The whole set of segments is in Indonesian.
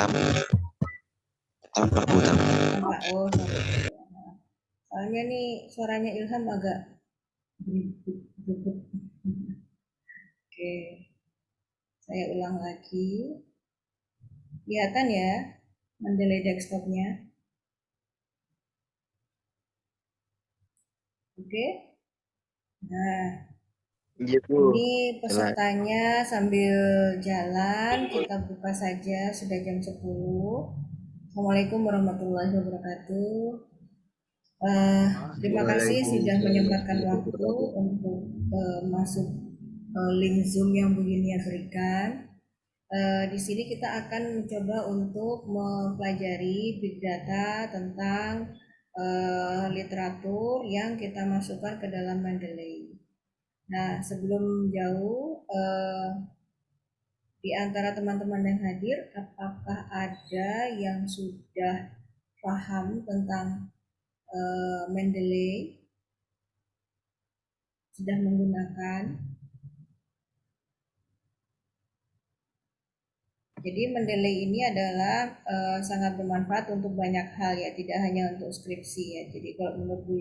Utami. Tampak Utami. Tampak, oh sorry. Soalnya nih suaranya Ilham agak beribut. Oke, saya ulang lagi. Kelihatan ya Mendeley desktopnya. Oke. Nah, ini pesertanya sambil jalan, kita buka saja, sudah jam 10. Assalamualaikum warahmatullahi wabarakatuh. Terima kasih sudah menyempatkan waktu untuk masuk link Zoom yang begini ya berikan. Di sini kita akan mencoba untuk mempelajari big data tentang literatur yang kita masukkan ke dalam Mendeley. Nah, sebelum jauh, di antara teman-teman yang hadir, apakah ada yang sudah paham tentang Mendeley, sudah menggunakan? Jadi Mendeley ini adalah sangat bermanfaat untuk banyak hal ya, tidak hanya untuk skripsi ya. Jadi kalau menurut Bu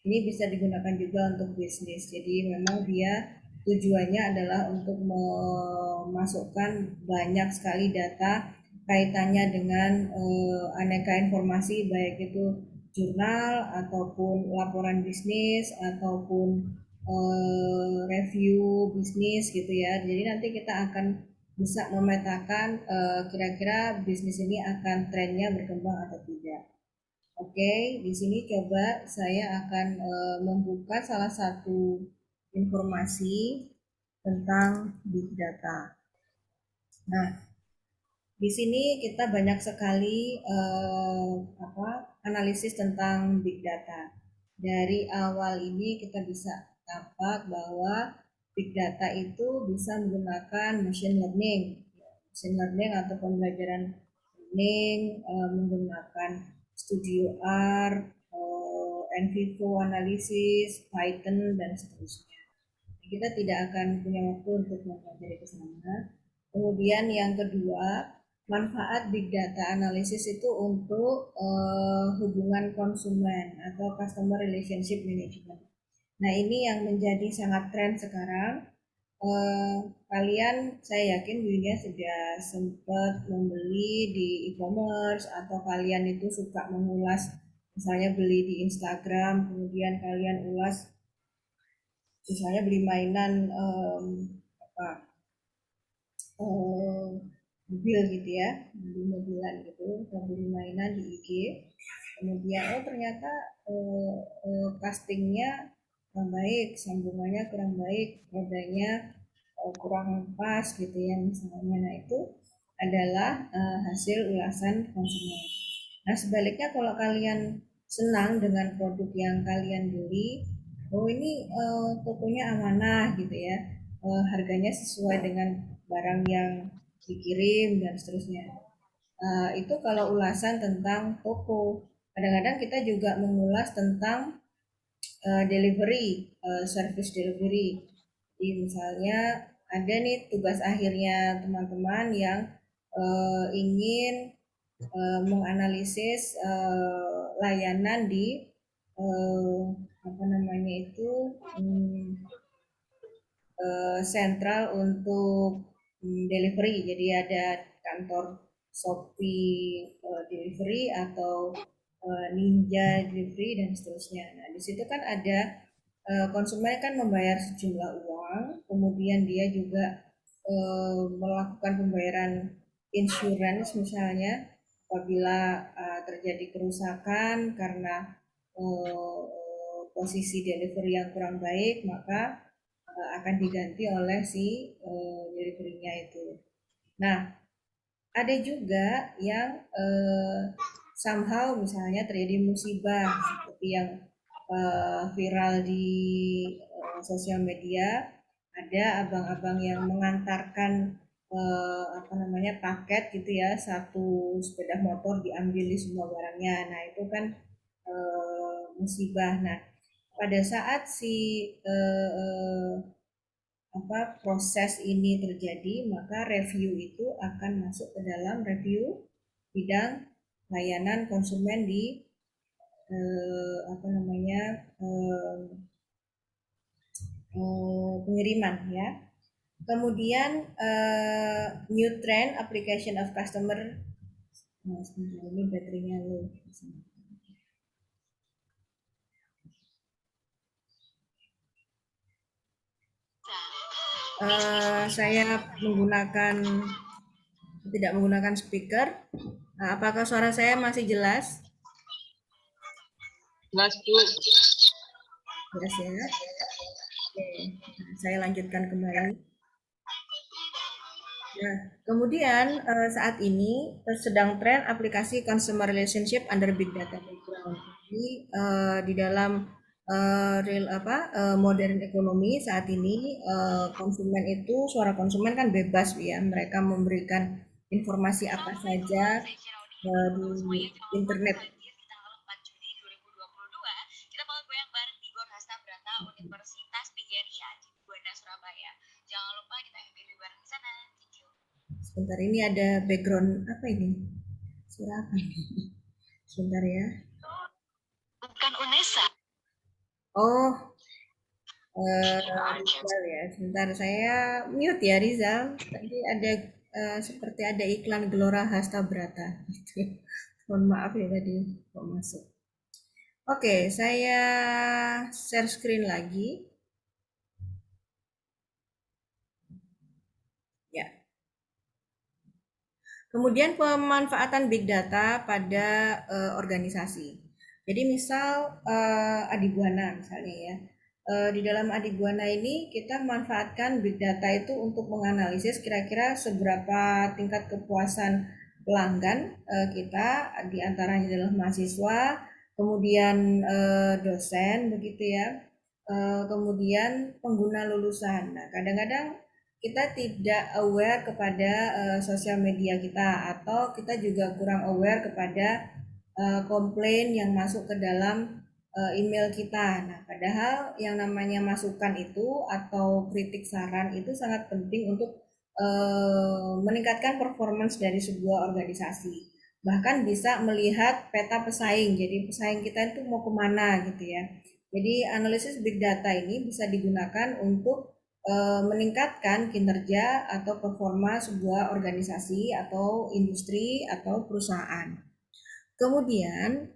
ini bisa digunakan juga untuk bisnis. Jadi memang dia tujuannya adalah untuk memasukkan banyak sekali data kaitannya dengan aneka informasi, baik itu jurnal ataupun laporan bisnis ataupun review bisnis gitu ya. Jadi nanti kita akan bisa memetakan kira-kira bisnis ini akan trennya berkembang atau tidak. Oke, di sini coba saya akan membuka salah satu informasi tentang big data. Nah, di sini kita banyak sekali analisis tentang big data. Dari awal ini kita bisa nampak bahwa big data itu bisa menggunakan machine learning atau pembelajaran learning, menggunakan Studio R, NVivo analisis, Python dan seterusnya. Kita tidak akan punya waktu untuk mempelajari ke sana. Kemudian yang kedua, manfaat big data analisis itu untuk hubungan konsumen atau customer relationship management. Nah, ini yang menjadi sangat tren sekarang. Kalian, saya yakin dirinya sudah sempat membeli di e-commerce atau kalian itu suka mengulas, misalnya beli di Instagram, kemudian kalian ulas, misalnya beli mainan mobil gitu ya, beli mobilan gitu, beli mainan di IG, kemudian ternyata castingnya kurang baik, sambungannya kurang baik, rodanya kurang pas gitu ya misalnya. Nah, itu adalah hasil ulasan konsumen. Nah, sebaliknya kalau kalian senang dengan produk yang kalian beli, oh ini tokonya amanah gitu ya, harganya sesuai dengan barang yang dikirim dan seterusnya. Itu kalau ulasan tentang toko. Kadang-kadang kita juga mengulas tentang delivery, service delivery. Jadi misalnya ada nih tugas akhirnya teman-teman yang ingin menganalisis layanan di sentral untuk delivery. Jadi ada kantor Shopee delivery atau Ninja delivery dan seterusnya. Nah, di situ kan ada konsumen kan membayar sejumlah uang, kemudian dia juga melakukan pembayaran insurance misalnya apabila terjadi kerusakan karena posisi delivery yang kurang baik, maka akan diganti oleh si delivery-nya itu. Nah, ada juga yang somehow misalnya terjadi musibah seperti yang viral di sosial media, ada abang-abang yang mengantarkan paket gitu ya, satu sepeda motor diambil di semua barangnya. Nah, itu kan musibah. Nah, pada saat si proses ini terjadi, maka review itu akan masuk ke dalam review bidang layanan konsumen di pengiriman ya. Kemudian new trend application of customer. Nah, sebentar ini baterainya low. Saya tidak menggunakan speaker. Nah, apakah suara saya masih jelas? Jelas, Bu. Jelas ya. Oke, saya lanjutkan kembali. Nah, kemudian saat ini sedang tren aplikasi consumer relationship under big data background. Jadi di dalam modern ekonomi saat ini konsumen itu suara konsumen kan bebas ya, mereka memberikan informasi apa saja di internet. Kita bakal goyang bareng di Gor Hasta Brata Universitas PGRI di Buana Surabaya. Jangan lupa kita happy bareng di sana. Sebentar, ini ada background apa ini? Suara apa ini? Sebentar ya. Bukan Unesa. Oh, Rizal ya. Sebentar, saya mute ya Rizal. Tadi ada seperti ada iklan Gelora Hasta Brata. Mohon maaf ya tadi kok masuk. Oke, saya share screen lagi. Ya. Kemudian pemanfaatan big data pada organisasi. Jadi misal Adiguana misalnya ya. Di dalam Adiguana ini kita memanfaatkan big data itu untuk menganalisis kira-kira seberapa tingkat kepuasan pelanggan kita, diantaranya adalah mahasiswa, kemudian dosen begitu ya, kemudian pengguna lulusan. Nah, kadang-kadang kita tidak aware kepada sosial media kita, atau kita juga kurang aware kepada komplain yang masuk ke dalam email kita. Nah, padahal yang namanya masukan itu atau kritik saran itu sangat penting untuk meningkatkan performance dari sebuah organisasi. Bahkan bisa melihat peta pesaing, jadi pesaing kita itu mau kemana gitu ya. Jadi analisis big data ini bisa digunakan untuk meningkatkan kinerja atau performa sebuah organisasi atau industri atau perusahaan. Kemudian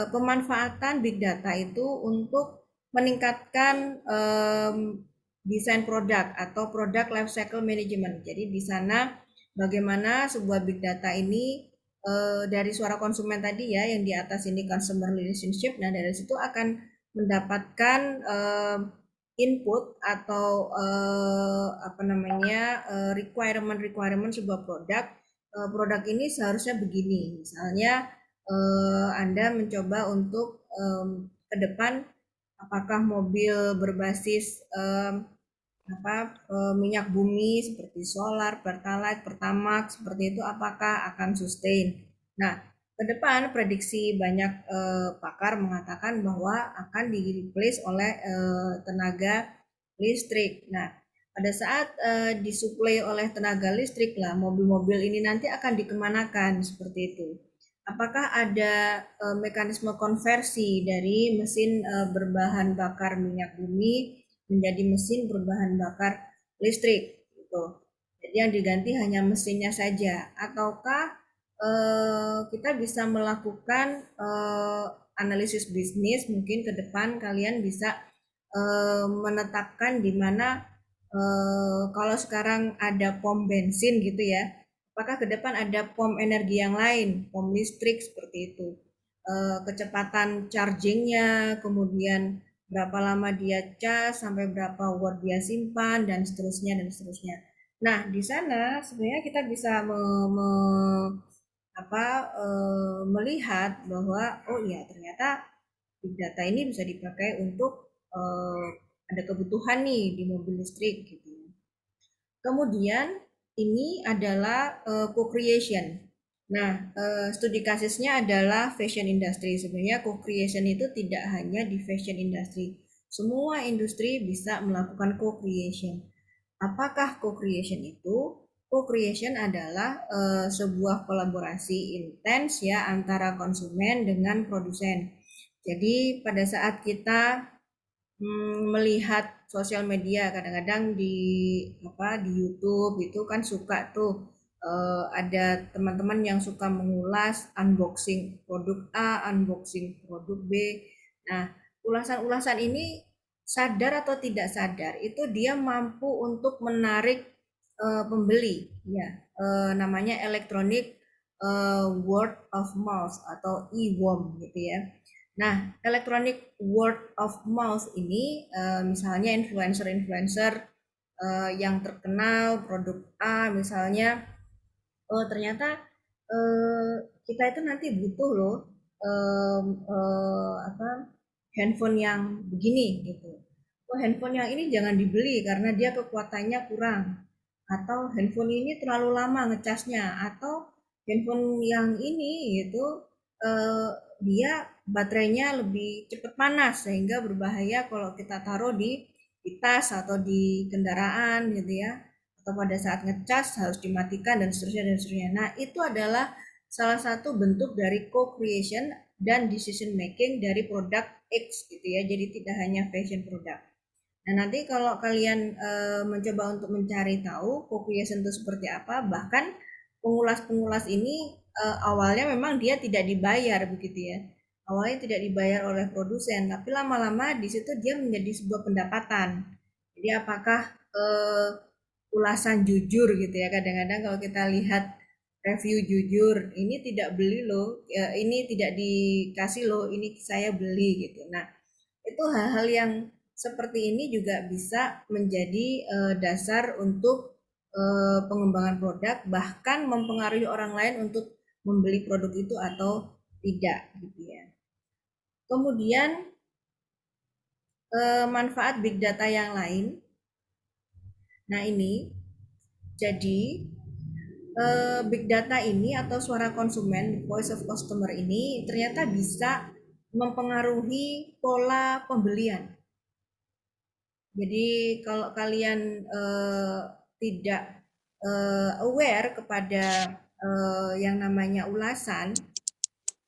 pemanfaatan big data itu untuk meningkatkan desain produk atau product life cycle management. Jadi di sana bagaimana sebuah big data ini dari suara konsumen tadi ya, yang di atas ini customer relationship. Nah, dari situ akan mendapatkan input atau requirement sebuah produk. Produk ini seharusnya begini, misalnya Anda mencoba untuk ke depan apakah mobil berbasis minyak bumi seperti solar, pertalite, pertamax seperti itu apakah akan sustain. Nah, ke depan prediksi banyak pakar mengatakan bahwa akan di-replace oleh tenaga listrik. Nah, pada saat disuplai oleh tenaga listrik lah, mobil-mobil ini nanti akan dikemanakan seperti itu. Apakah ada mekanisme konversi dari mesin berbahan bakar minyak bumi menjadi mesin berbahan bakar listrik gitu. Jadi yang diganti hanya mesinnya saja, ataukah kita bisa melakukan analisis bisnis, mungkin ke depan kalian bisa menetapkan di mana kalau sekarang ada pom bensin gitu ya, apakah ke depan ada pom energi yang lain, pom listrik seperti itu, kecepatan chargingnya, kemudian berapa lama dia cas, sampai berapa watt dia simpan, dan seterusnya dan seterusnya. Nah, di sana sebenarnya kita bisa melihat bahwa oh iya ternyata big data ini bisa dipakai untuk ada kebutuhan nih di mobil listrik gitu. Kemudian ini adalah co-creation. Nah, studi kasusnya adalah fashion industry. Sebenarnya co-creation itu tidak hanya di fashion industry. Semua industri bisa melakukan co-creation. Apakah co-creation itu? Co-creation adalah sebuah kolaborasi intens ya antara konsumen dengan produsen. Jadi pada saat kita melihat sosial media, kadang-kadang di YouTube itu kan suka tuh ada teman-teman yang suka mengulas unboxing produk A, unboxing produk B. Nah, ulasan-ulasan ini sadar atau tidak sadar itu dia mampu untuk menarik pembeli ya, namanya electronic word of mouth atau e-worm gitu ya. Nah, electronic word of mouth ini misalnya influencer-influencer yang terkenal produk A misalnya, oh ternyata kita itu nanti butuh loh apa handphone yang begini gitu. Oh handphone yang ini jangan dibeli karena dia kekuatannya kurang. Atau handphone ini terlalu lama ngecasnya. Atau handphone yang ini gitu eh, dia baterainya lebih cepat panas sehingga berbahaya kalau kita taruh di tas atau di kendaraan gitu ya, atau pada saat ngecas harus dimatikan dan seterusnya dan seterusnya. Nah, itu adalah salah satu bentuk dari co-creation dan decision making dari produk X gitu ya. Jadi tidak hanya fashion product. Nah, nanti kalau kalian mencoba untuk mencari tahu co-creation itu seperti apa, bahkan pengulas-pengulas ini awalnya memang dia tidak dibayar begitu ya. Awalnya tidak dibayar oleh produsen, tapi lama-lama di situ dia menjadi sebuah pendapatan. Jadi apakah ulasan jujur gitu ya, kadang-kadang kalau kita lihat review jujur, ini tidak beli loh, ini tidak dikasih loh, ini saya beli gitu. Nah, itu hal-hal yang seperti ini juga bisa menjadi dasar untuk pengembangan produk, bahkan mempengaruhi orang lain untuk membeli produk itu atau tidak gitu ya. Kemudian manfaat big data yang lain. Nah, ini jadi big data ini atau suara konsumen, voice of customer ini ternyata bisa mempengaruhi pola pembelian. Jadi kalau kalian tidak aware kepada yang namanya ulasan,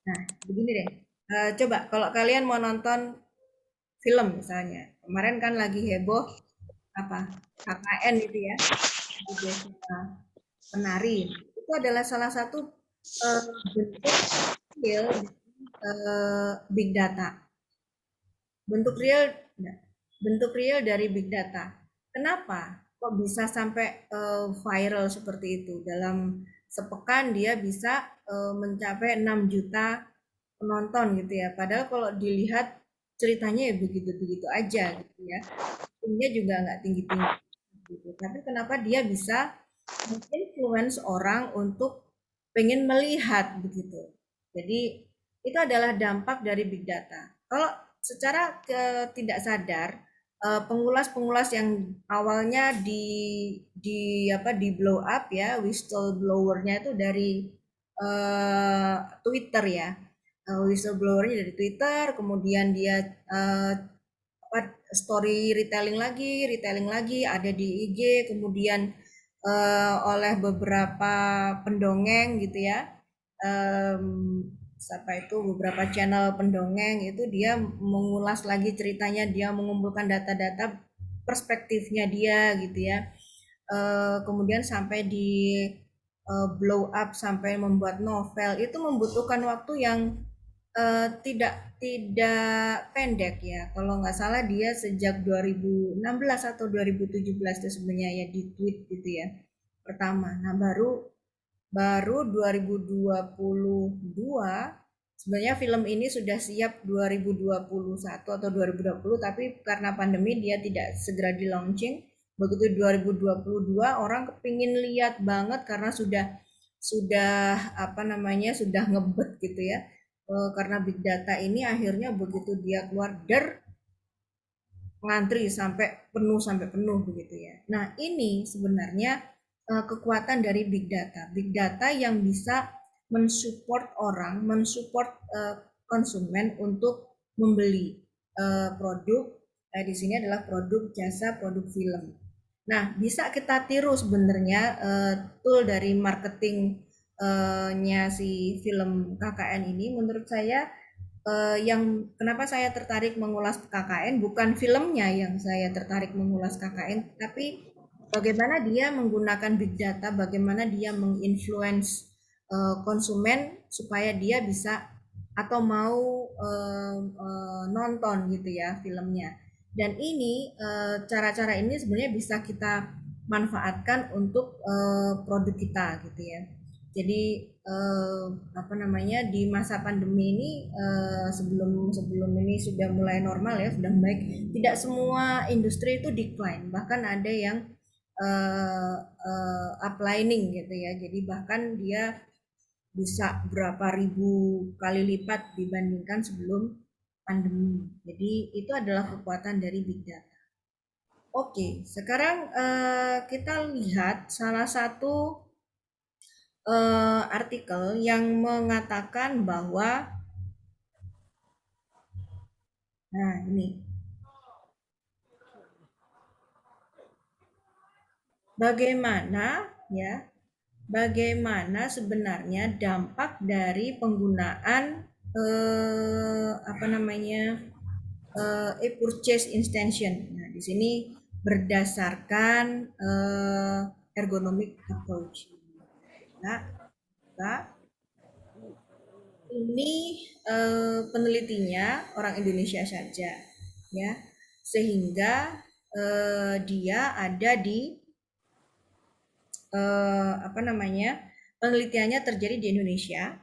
nah begini deh, coba kalau kalian mau nonton film misalnya, kemarin kan lagi heboh apa KKN itu ya, Desa Penari, itu adalah salah satu bentuk real big data, bentuk real nah, bentuk real dari big data. Kenapa kok bisa sampai viral seperti itu? Dalam sepekan dia bisa mencapai 6 juta penonton gitu ya. Padahal kalau dilihat ceritanya ya begitu-begitu aja gitu ya. Tingginya juga nggak tinggi-tinggi gitu. Tapi kenapa dia bisa influence orang untuk pengen melihat begitu. Jadi itu adalah dampak dari big data. Kalau secara tidak sadar pengulas-pengulas yang awalnya di blow up ya, whistleblowernya itu dari Twitter ya, whistleblowernya dari Twitter, kemudian dia apa story retelling lagi ada di IG, kemudian oleh beberapa pendongeng gitu ya, siapa itu beberapa channel pendongeng itu dia mengulas lagi ceritanya, dia mengumpulkan data-data perspektifnya dia gitu ya. Kemudian sampai di blow up sampai membuat novel itu membutuhkan waktu yang tidak tidak pendek ya. Kalau nggak salah dia sejak 2016 atau 2017 itu sebenarnya ya di tweet gitu ya. Pertama. Nah, baru baru 2022 sebenarnya film ini sudah siap 2021 atau 2020 tapi karena pandemi dia tidak segera di launching. Begitu 2022 orang kepingin lihat banget karena sudah apa namanya sudah ngebet gitu ya. Karena big data ini akhirnya begitu dia keluar ngantri sampai penuh begitu ya. Nah, ini sebenarnya kekuatan dari big data. Big data yang bisa mensupport orang, mensupport konsumen untuk membeli produk. Di sini adalah produk jasa, produk film. Nah, bisa kita tiru sebenarnya tool dari marketingnya si film KKN ini. Menurut saya yang kenapa saya tertarik mengulas KKN bukan filmnya yang saya tertarik mengulas KKN, tapi bagaimana dia menggunakan big data, bagaimana dia menginfluence konsumen supaya dia bisa atau mau nonton gitu ya filmnya. Dan ini cara-cara ini sebenarnya bisa kita manfaatkan untuk produk kita gitu ya. Jadi apa namanya di masa pandemi ini sebelum sebelum ini sudah mulai normal ya, sudah baik. Tidak semua industri itu decline, bahkan ada yang uplining gitu ya. Jadi bahkan dia bisa berapa ribu kali lipat dibandingkan sebelum pandemi. Jadi itu adalah kekuatan dari big data. Oke, sekarang kita lihat salah satu artikel yang mengatakan bahwa, nah ini, bagaimana ya, bagaimana sebenarnya dampak dari penggunaan apa namanya e-purchase intention. Nah, di sini berdasarkan ergonomic approach. Nah, ini penelitinya orang Indonesia saja, ya, sehingga dia ada di apa namanya penelitiannya terjadi di Indonesia.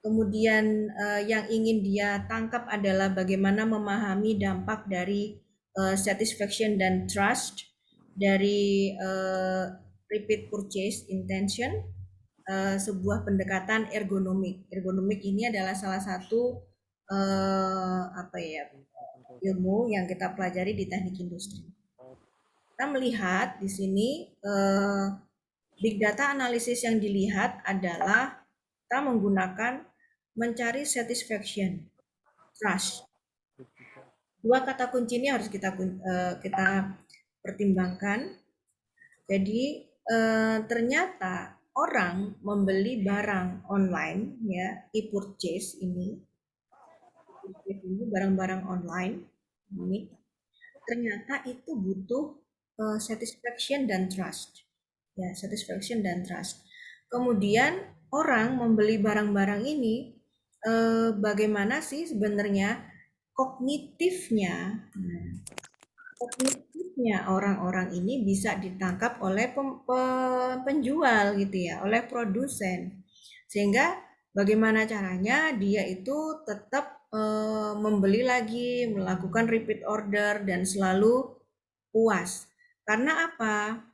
Kemudian yang ingin dia tangkap adalah bagaimana memahami dampak dari satisfaction dan trust dari repeat purchase intention, sebuah pendekatan ergonomik. Ergonomik ini adalah salah satu apa ya ilmu yang kita pelajari di teknik industri. Kita melihat di sini big data analisis yang dilihat adalah kita menggunakan mencari satisfaction, trust. Dua kata kunci ini harus kita pertimbangkan. Jadi ternyata orang membeli barang online ya, e-purchase ini barang-barang online ini ternyata itu butuh satisfaction dan trust. Ya, satisfaction dan trust. Kemudian orang membeli barang-barang ini bagaimana sih sebenarnya kognitifnya kognitifnya orang-orang ini bisa ditangkap oleh penjual gitu ya, oleh produsen. Sehingga bagaimana caranya dia itu tetap membeli lagi, melakukan repeat order dan selalu puas. Karena apa?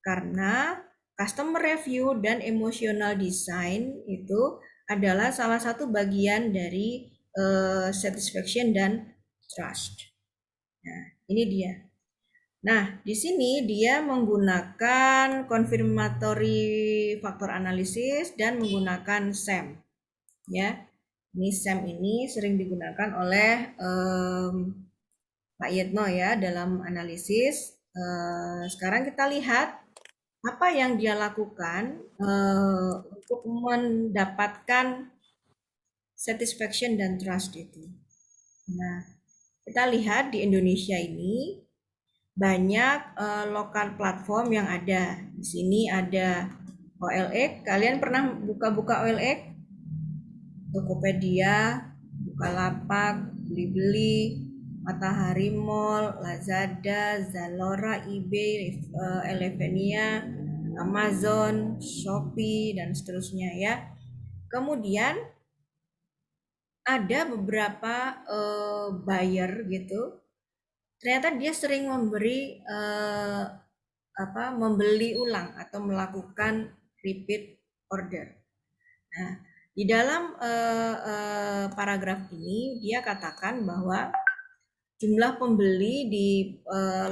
Karena customer review dan emotional design itu adalah salah satu bagian dari satisfaction dan trust. Nah, ini dia. Nah, di sini dia menggunakan confirmatory factor analysis dan menggunakan SAM. Ya, ini SAM ini sering digunakan oleh Pak Yetno ya dalam analisis. Sekarang kita lihat apa yang dia lakukan untuk mendapatkan satisfaction dan trust itu. Nah, kita lihat di Indonesia ini banyak lokal platform yang ada. Di sini ada OLX. Kalian pernah buka-buka OLX? Tokopedia, Bukalapak, Blibli, Matahari Mall, Lazada, Zalora, eBay, Elevenia, Amazon, Shopee, dan seterusnya ya. Kemudian ada beberapa buyer gitu, ternyata dia sering membeli ulang atau melakukan repeat order. Nah, di dalam paragraf ini dia katakan bahwa jumlah pembeli di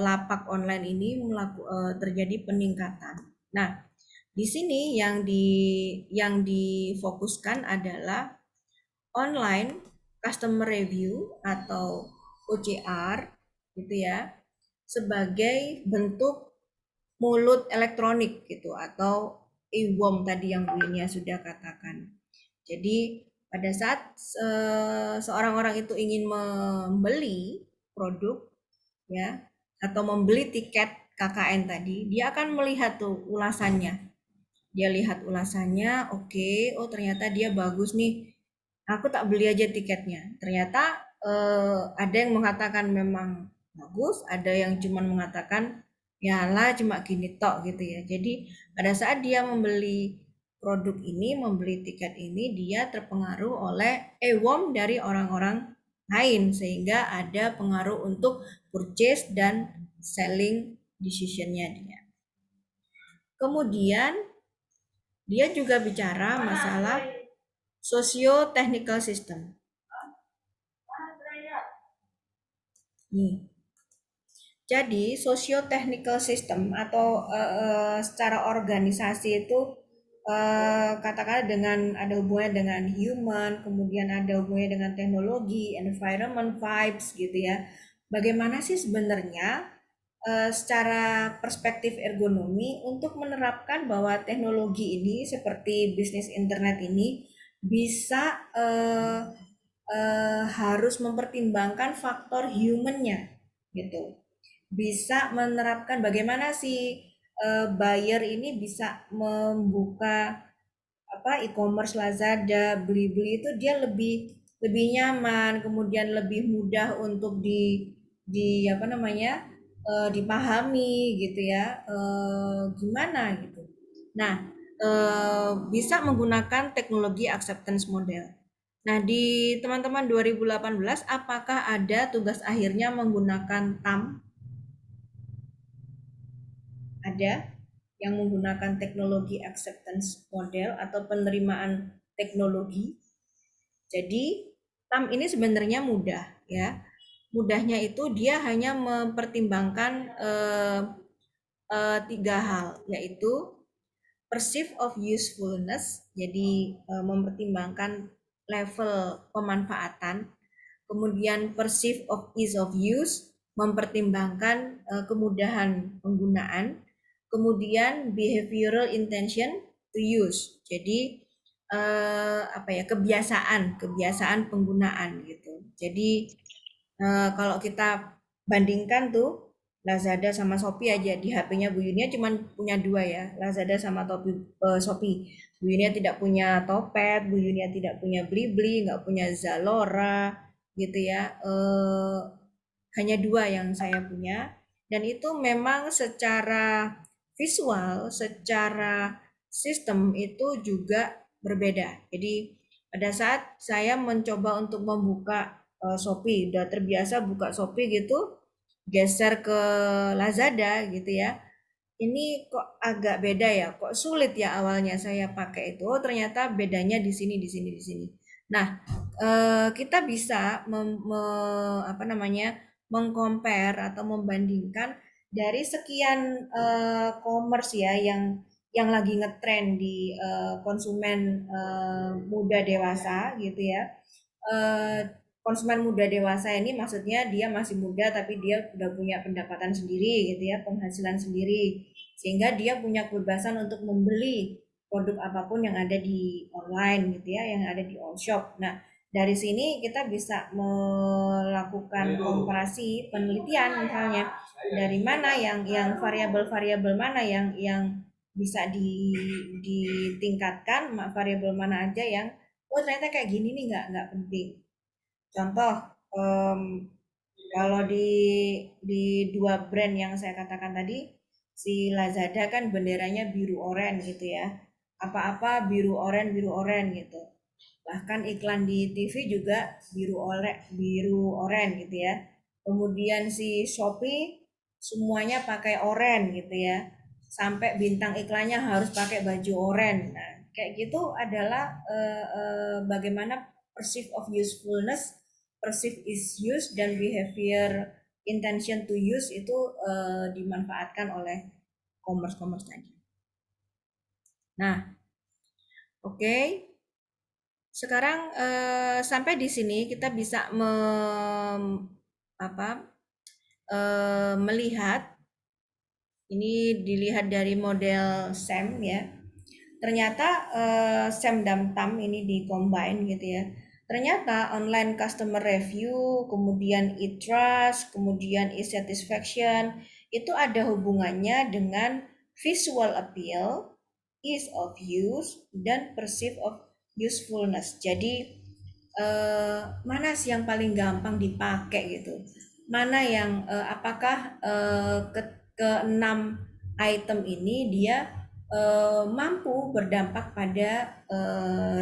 lapak online ini terjadi peningkatan. Nah, di sini yang difokuskan adalah online customer review atau OCR gitu ya, sebagai bentuk mulut elektronik gitu, atau e-worm tadi yang Bu Inia sudah katakan. Jadi pada saat seorang orang itu ingin membeli produk ya, atau membeli tiket KKN tadi, dia akan melihat tuh ulasannya. Dia lihat ulasannya, oke, oh ternyata dia bagus nih. Aku tak beli aja tiketnya. Ternyata ada yang mengatakan memang bagus, ada yang cuma mengatakan ya lah cuma gini tok gitu ya. Jadi pada saat dia membeli produk ini, membeli tiket ini, dia terpengaruh oleh e-worm dari orang-orang lain sehingga ada pengaruh untuk purchase dan selling decision-nya dia. Kemudian dia juga bicara masalah socio-technical system. Nih. Jadi socio-technical system atau secara organisasi itu katakanlah dengan ada hubungannya dengan human, kemudian ada hubungannya dengan teknologi, environment, vibes gitu ya. Bagaimana sih sebenarnya secara perspektif ergonomi untuk menerapkan bahwa teknologi ini seperti bisnis internet ini bisa harus mempertimbangkan faktor humannya gitu, bisa menerapkan bagaimana si buyer ini bisa membuka apa e-commerce Lazada, Blibli itu dia lebih nyaman, kemudian lebih mudah untuk di apa namanya dipahami gitu ya, gimana gitu. Nah, bisa menggunakan teknologi acceptance model. Nah, di teman-teman 2018 apakah ada tugas akhirnya menggunakan TAM? Ada yang menggunakan teknologi acceptance model atau penerimaan teknologi. Jadi TAM ini sebenarnya mudah ya. Mudahnya itu dia hanya mempertimbangkan tiga hal, yaitu perceive of usefulness, jadi mempertimbangkan level pemanfaatan. Kemudian perceive of ease of use, mempertimbangkan kemudahan penggunaan. Kemudian behavioral intention to use, jadi apa ya, kebiasaan penggunaan gitu. Jadi kalau kita bandingkan tuh Lazada sama Shopee aja, di HP-nya Bu Yunia cuma punya dua ya, Lazada sama Shopee. Bu Yunia tidak punya Topet, Bu Yunia tidak punya Blibli, nggak punya Zalora gitu ya. Hanya dua yang saya punya, dan itu memang secara visual, secara sistem itu juga berbeda. Jadi pada saat saya mencoba untuk membuka Shopee, udah terbiasa buka Shopee gitu, geser ke Lazada gitu ya. Ini kok agak beda ya, kok sulit ya awalnya saya pakai itu. Oh, ternyata bedanya di sini, di sini, di sini. Nah, kita bisa apa namanya, mengcompare atau membandingkan dari sekian commerce ya yang lagi ngetren di konsumen muda dewasa gitu ya. Eh, Konsumen muda dewasa ini maksudnya dia masih muda tapi dia udah punya pendapatan sendiri gitu ya, penghasilan sendiri, sehingga dia punya kebebasan untuk membeli produk apapun yang ada di online gitu ya, yang ada di all shop. Nah, dari sini kita bisa melakukan komparasi penelitian, misalnya dari mana yang variabel-variabel mana yang bisa ditingkatkan, variabel mana aja yang oh ternyata kayak gini nih nggak penting. Contoh, em, kalau di dua brand yang saya katakan tadi, si Lazada kan benderanya biru oren gitu ya. Apa-apa biru oren gitu. Bahkan iklan di TV juga biru oren gitu ya. Kemudian si Shopee semuanya pakai oren gitu ya. Sampai bintang iklannya harus pakai baju oren. Nah, kayak gitu adalah bagaimana perceive of usefulness, perceive is use, dan behavior intention to use itu dimanfaatkan oleh commerce tadi. Nah, oke. Sekarang sampai di sini kita bisa melihat Ini dilihat dari model SEM ya. Ternyata SEM dan TAM ini di-combine gitu ya. Ternyata online customer review, kemudian e-trust, kemudian e-satisfaction, itu ada hubungannya dengan visual appeal, ease of use, dan perceive of usefulness. Jadi mana sih yang paling gampang dipakai gitu? Mana yang apakah keenam item ini dia mampu berdampak pada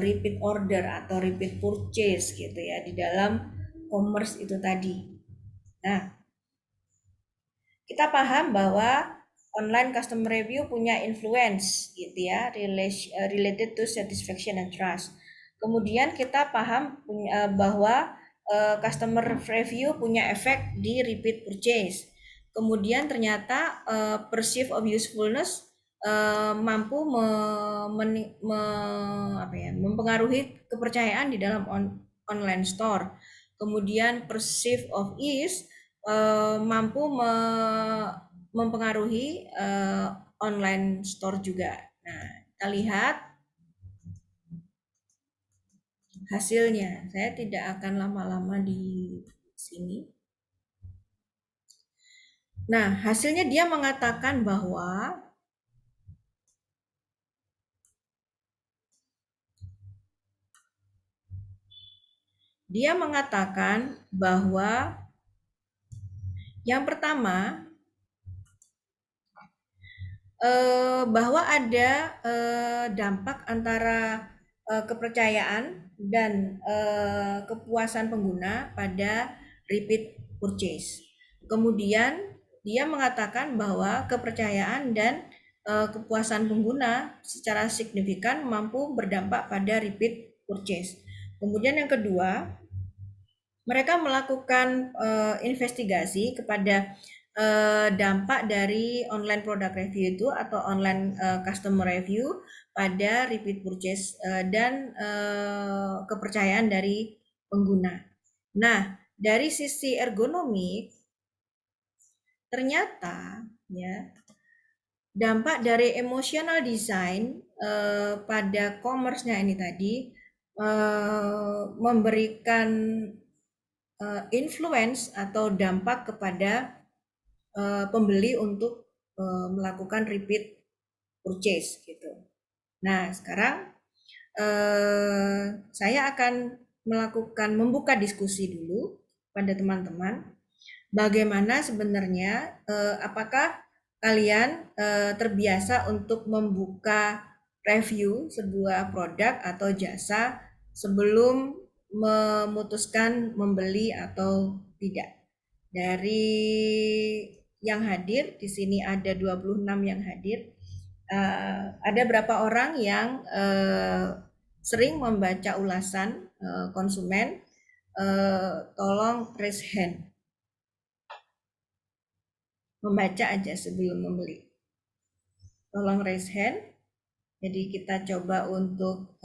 repeat order atau repeat purchase gitu ya di dalam commerce itu tadi. Nah, kita paham bahwa online customer review punya influence gitu ya, related to satisfaction and trust. Kemudian kita paham bahwa customer review punya efek di repeat purchase. Kemudian ternyata perceive of usefulness mampu mempengaruhi kepercayaan di dalam online store. Kemudian perceive of ease mampu mempengaruhi online store juga. Nah, kita lihat hasilnya. Saya tidak akan lama-lama di sini. Nah, hasilnya dia mengatakan bahwa yang pertama bahwa ada dampak antara kepercayaan dan kepuasan pengguna pada repeat purchase. Kemudian dia mengatakan bahwa kepercayaan dan kepuasan pengguna secara signifikan mampu berdampak pada repeat purchase. Kemudian yang kedua, mereka melakukan investigasi kepada dampak dari online product review itu atau online customer review pada repeat purchase dan kepercayaan dari pengguna. Nah, dari sisi ergonomik ternyata ya dampak dari emotional design pada commerce-nya ini tadi memberikan influence atau dampak kepada pembeli untuk melakukan repeat purchase gitu. Nah, sekarang saya akan membuka diskusi dulu pada teman-teman. Bagaimana sebenarnya apakah kalian terbiasa untuk membuka review sebuah produk atau jasa sebelum memutuskan membeli atau tidak? Dari yang hadir, di sini ada 26 yang hadir. Ada berapa orang yang sering membaca ulasan konsumen? Tolong raise hand. Membaca aja sebelum membeli. Tolong raise hand. Jadi kita coba untuk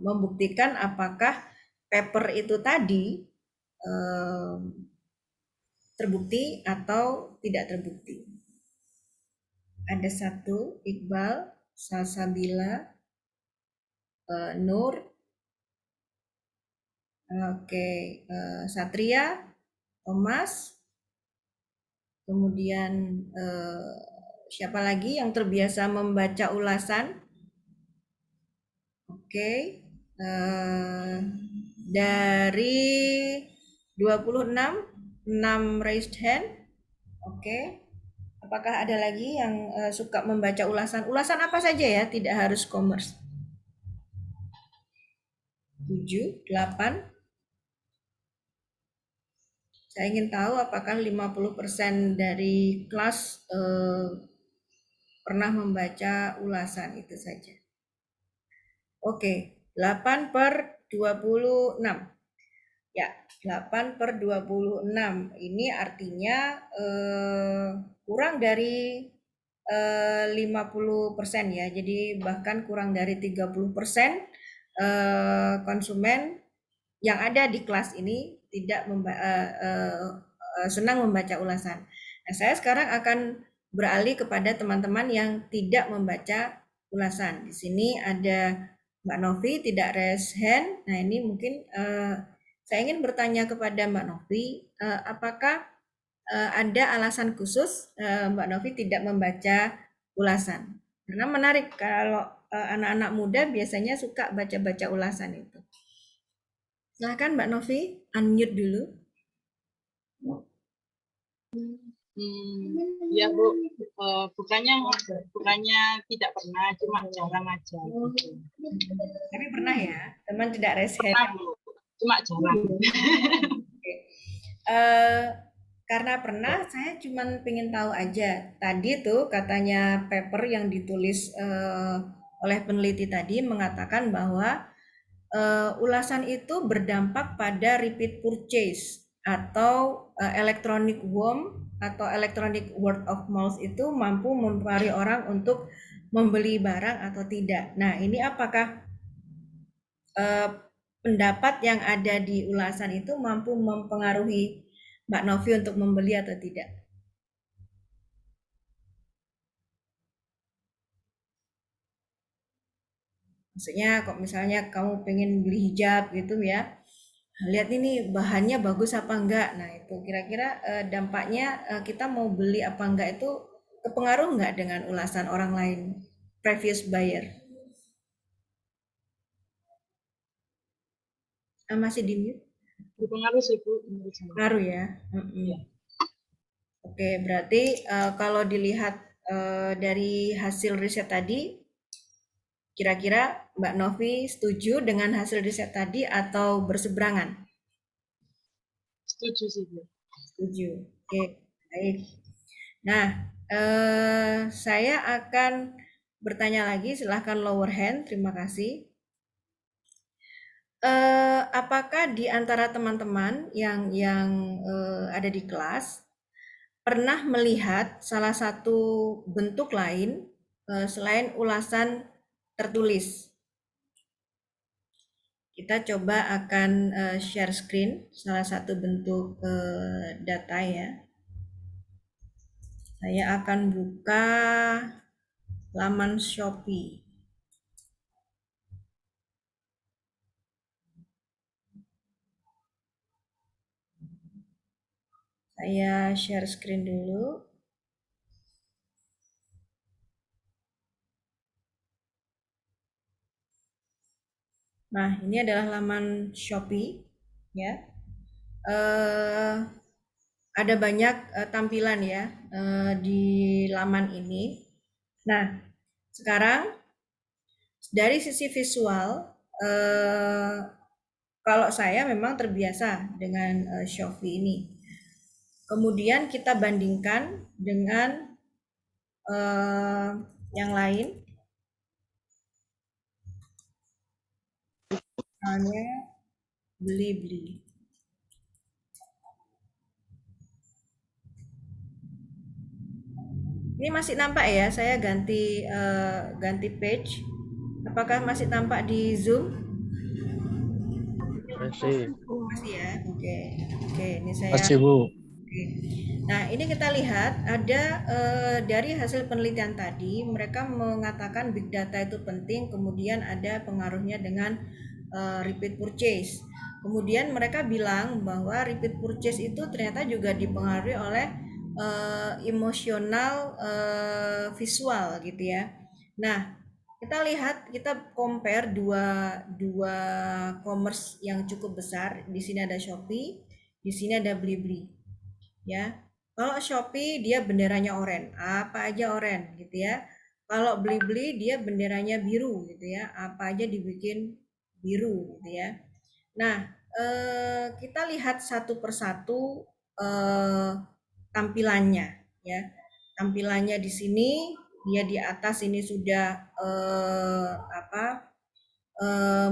membuktikan apakah paper itu tadi terbukti atau tidak terbukti. Ada satu, Iqbal, Salsabila, Nur, Satria, Thomas, kemudian siapa lagi yang terbiasa membaca ulasan? Dari 26, 6 raised hand. Apakah ada lagi yang suka membaca ulasan? Ulasan apa saja ya, tidak harus commerce. 7, 8. Saya ingin tahu apakah 50% dari kelas pernah membaca ulasan itu saja. 8 per 26. Ya, 8 per 26. Ini artinya kurang dari 50% ya. Jadi bahkan kurang dari 30% konsumen yang ada di kelas ini tidak senang membaca ulasan. Nah, saya sekarang akan beralih kepada teman-teman yang tidak membaca ulasan. Di sini ada Mbak Novi tidak raise hand. Nah, ini mungkin saya ingin bertanya kepada Mbak Novi, apakah ada alasan khusus Mbak Novi tidak membaca ulasan? Karena menarik kalau anak-anak muda biasanya suka baca-baca ulasan itu. Silahkan Mbak Novi, unmute dulu. Ya Bu, bukannya tidak pernah, cuma jarang aja. Tapi pernah ya, teman tidak raise hand. Pernah Bu, cuma jarang. Karena pernah, saya cuma pengen tahu aja. Tadi tuh katanya paper yang ditulis oleh peneliti tadi mengatakan bahwa ulasan itu berdampak pada repeat purchase atau electronic worm atau electronic word of mouth itu mampu mempengaruhi orang untuk membeli barang atau tidak. Nah, ini apakah pendapat yang ada di ulasan itu mampu mempengaruhi Mbak Novi untuk membeli atau tidak? Maksudnya kok misalnya kamu pengen beli hijab gitu ya, lihat ini bahannya bagus apa enggak. Nah, itu kira-kira dampaknya kita mau beli apa enggak itu kepengaruh enggak dengan ulasan orang lain, previous buyer? Masih di mute? Berpengaruh sih Bu. Pengaruh ya. Oke, berarti kalau dilihat dari hasil riset tadi, kira-kira Mbak Novi setuju dengan hasil riset tadi atau berseberangan? Setuju sih Bu. Setuju. Oke, baik. Nah, saya akan bertanya lagi, silahkan lower hand, terima kasih. Apakah di antara teman-teman yang ada di kelas pernah melihat salah satu bentuk lain selain ulasan tertulis? Kita coba akan share screen salah satu bentuk data ya. Saya akan buka laman Shopee. Saya share screen dulu. Nah, ini adalah laman Shopee, ya. Ada banyak tampilan ya di laman ini. Nah, sekarang dari sisi visual, kalau saya memang terbiasa dengan Shopee ini. Kemudian kita bandingkan dengan yang lain. Misalnya Blibli. Ini masih nampak ya, saya ganti page. Apakah masih tampak di Zoom? Masih. Masih ya, oke. Ini saya. Masih Bu. Oke. Nah, ini kita lihat ada dari hasil penelitian tadi, mereka mengatakan big data itu penting, kemudian ada pengaruhnya dengan repeat purchase. Kemudian mereka bilang bahwa repeat purchase itu ternyata juga dipengaruhi oleh emosional visual gitu ya. Nah, kita lihat, kita compare dua commerce yang cukup besar. Di sini ada Shopee, di sini ada Blibli. Ya. Kalau Shopee dia benderanya oranye, apa aja oranye gitu ya. Kalau Blibli dia benderanya biru gitu ya, apa aja dibikin biru gitu ya. Nah, kita lihat satu persatu tampilannya ya. Tampilannya di sini dia di atas ini sudah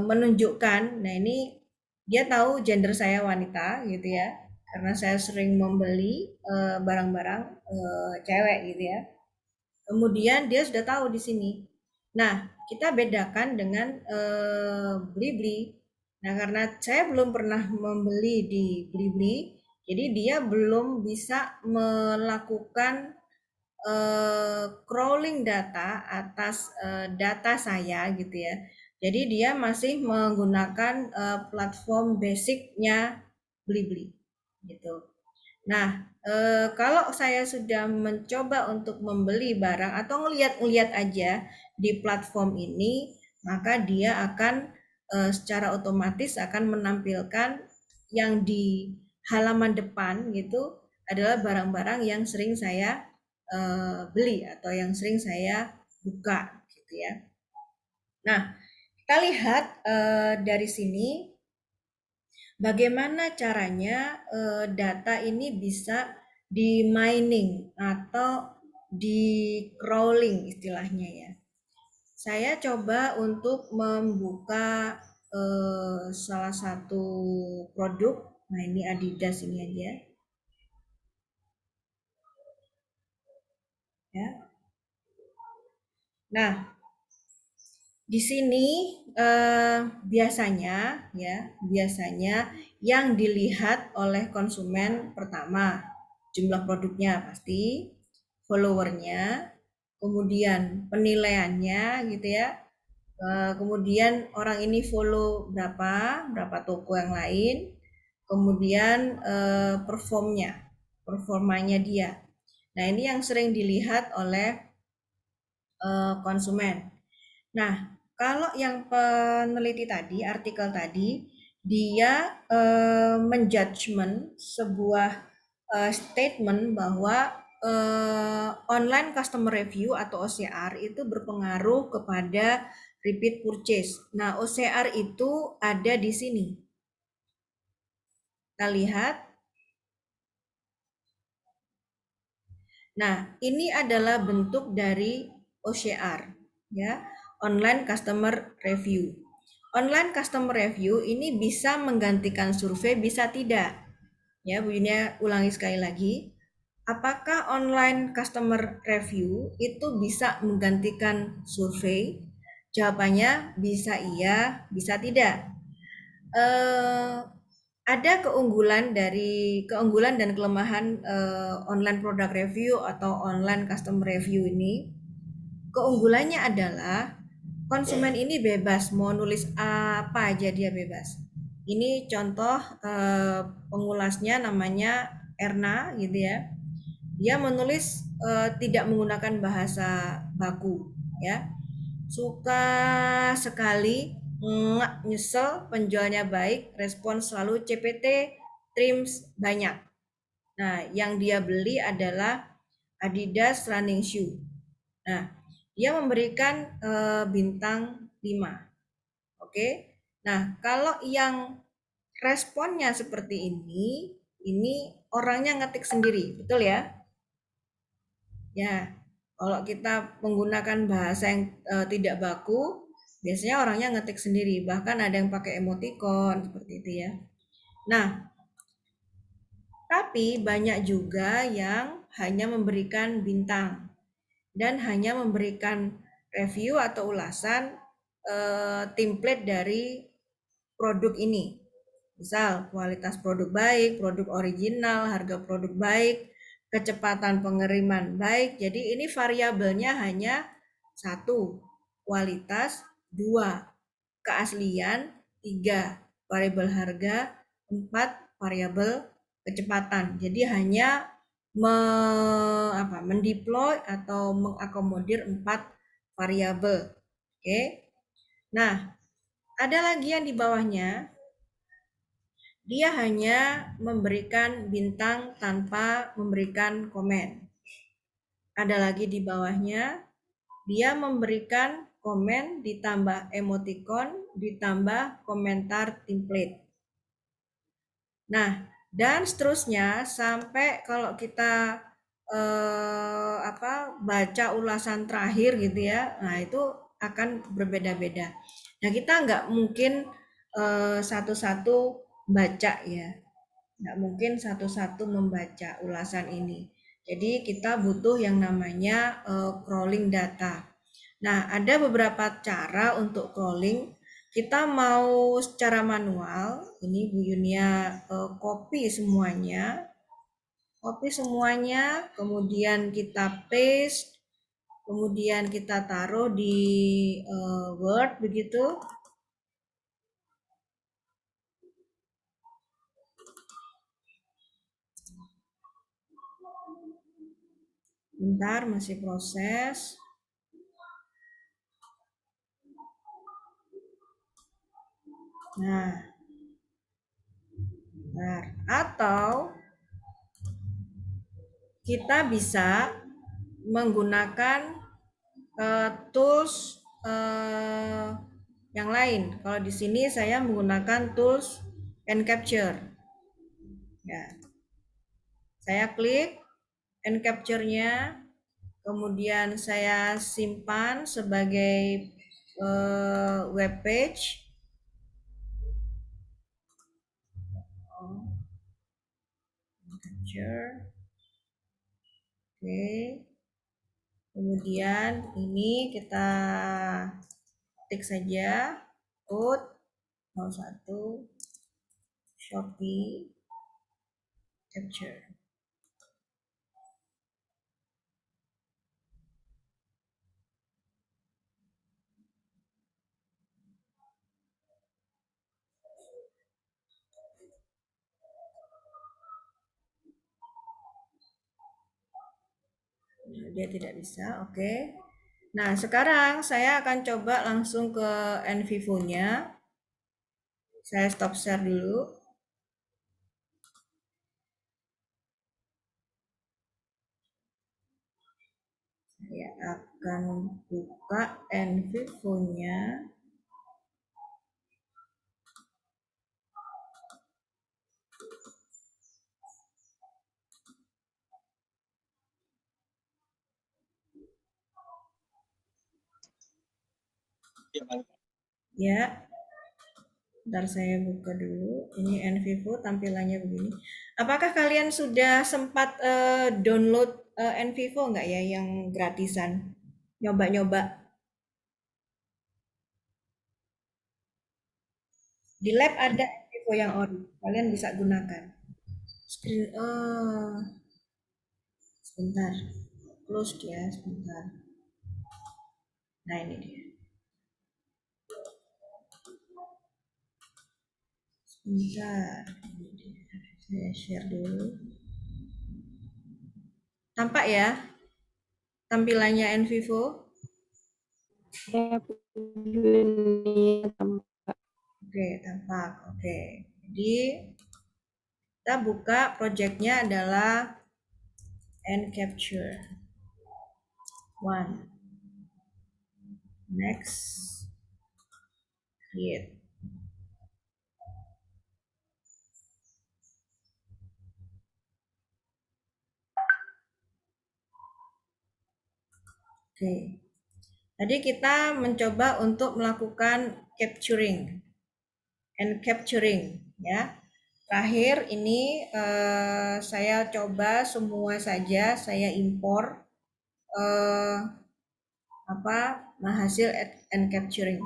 menunjukkan. Nah, ini dia tahu gender saya wanita gitu ya. Karena saya sering membeli barang-barang cewek gitu ya. Kemudian dia sudah tahu di sini. Nah, kita bedakan dengan Blibli. Nah, karena saya belum pernah membeli di Blibli, jadi dia belum bisa melakukan crawling data atas data saya gitu ya. Jadi dia masih menggunakan platform basicnya Blibli gitu. Nah, kalau saya sudah mencoba untuk membeli barang atau ngeliat-ngeliat aja di platform ini, maka dia akan secara otomatis akan menampilkan yang di halaman depan gitu adalah barang-barang yang sering saya beli atau yang sering saya buka gitu ya. Nah, kita lihat dari sini bagaimana caranya data ini bisa di mining atau di crawling istilahnya ya. Saya coba untuk membuka salah satu produk. Nah, ini Adidas ini aja. Ya. Nah, di sini biasanya yang dilihat oleh konsumen pertama jumlah produknya pasti, followernya, kemudian penilaiannya gitu ya, kemudian orang ini follow berapa toko yang lain, kemudian performanya dia. Nah ini yang sering dilihat oleh konsumen. Nah kalau yang peneliti tadi, artikel tadi, dia menjudgment sebuah statement bahwa online customer review atau OCR itu berpengaruh kepada repeat purchase. Nah, OCR itu ada di sini. Kita lihat. Nah, ini adalah bentuk dari OCR, ya, online customer review. Online customer review ini bisa menggantikan survei, bisa tidak. Ya, Bu Yunia ulangi sekali lagi. Apakah online customer review itu bisa menggantikan survei? Jawabannya bisa iya, bisa tidak. Ada keunggulan dan kelemahan online product review atau online customer review ini. Keunggulannya adalah konsumen ini bebas mau nulis apa aja, dia bebas. Ini contoh pengulasnya namanya Erna gitu ya. Dia menulis tidak menggunakan bahasa baku ya. Suka sekali, nyesel, penjualnya baik, respon selalu CPT, trims banyak. Nah, yang dia beli adalah Adidas running shoe. Nah, dia memberikan bintang 5. Oke. Nah, kalau yang responnya seperti ini orangnya ngetik sendiri, betul ya? Ya, kalau kita menggunakan bahasa yang tidak baku, biasanya orangnya ngetik sendiri. Bahkan ada yang pakai emoticon seperti itu ya. Nah, tapi banyak juga yang hanya memberikan bintang dan hanya memberikan review atau ulasan template dari produk ini. Misal kualitas produk baik, produk original, harga produk baik, kecepatan pengiriman baik. Jadi ini variabelnya hanya 1, kualitas, 2, keaslian, 3, variabel harga, 4, variabel kecepatan. Jadi hanya mendeploy atau mengakomodir 4 variabel. Oke. Nah, ada lagi yang di bawahnya. Dia hanya memberikan bintang tanpa memberikan komen. Ada lagi di bawahnya, dia memberikan komen ditambah emoticon ditambah komentar template. Nah, dan seterusnya sampai kalau kita baca ulasan terakhir gitu ya, nah itu akan berbeda-beda. Nah kita nggak mungkin satu-satu baca ya, nggak mungkin satu-satu membaca ulasan ini. Jadi kita butuh yang namanya crawling data. Nah ada beberapa cara untuk crawling. Kita mau secara manual, ini Bu Yunia copy semuanya. copy semuanya, kemudian kita paste, kemudian kita taruh di Word begitu. Bentar, masih proses. Nah, bentar. Atau kita bisa menggunakan tools yang lain. Kalau di sini saya menggunakan tools Encapture. Ya, saya klik Encapture-nya, kemudian saya simpan sebagai web page. Encapture. Oke. Kemudian ini kita ketik saja code 01 Shopee capture. Dia tidak bisa, oke. Nah, sekarang saya akan coba langsung ke NVivo-nya. Saya stop share dulu. Saya akan buka NVivo-nya. Ya, bentar saya buka dulu. Ini NVivo tampilannya begini. Apakah kalian sudah sempat download NVivo nggak ya yang gratisan? Nyoba-nyoba. Di lab ada NVivo yang ori. Kalian bisa gunakan. Screen, sebentar. Close ya, sebentar. Nah, ini dia. Sebentar. Saya share dulu. Tampak ya tampilannya NVivo? Oke, tampak. Oke. Jadi kita buka projectnya adalah Encapture. One. Next. Create. Oke. Tadi kita mencoba untuk melakukan capturing and capturing ya. Terakhir ini saya coba semua saja, saya impor hasil and capturing.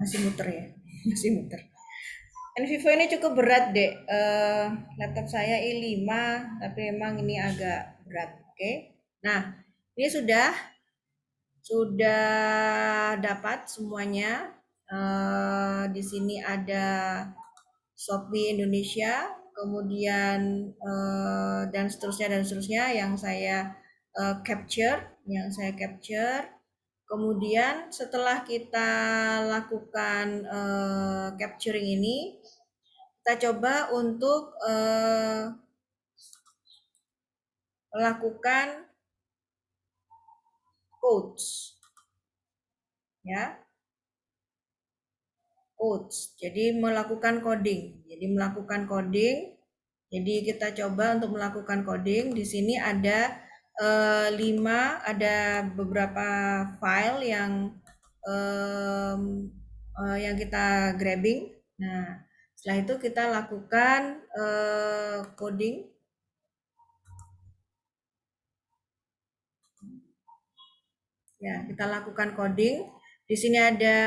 Masih muter ya, masih muter. NVivo ini cukup berat dek. Laptop saya i5, tapi memang ini agak berat. Oke. Nah, ini sudah dapat semuanya. Di sini ada Shopee Indonesia, kemudian dan seterusnya yang saya capture. Kemudian setelah kita lakukan capturing ini, kita coba untuk melakukan codes, ya, codes. Jadi melakukan coding. Jadi kita coba untuk melakukan coding. Di sini ada 5, ada beberapa file yang kita grabbing. Nah, setelah itu kita lakukan coding. Ya, kita lakukan coding. Di sini ada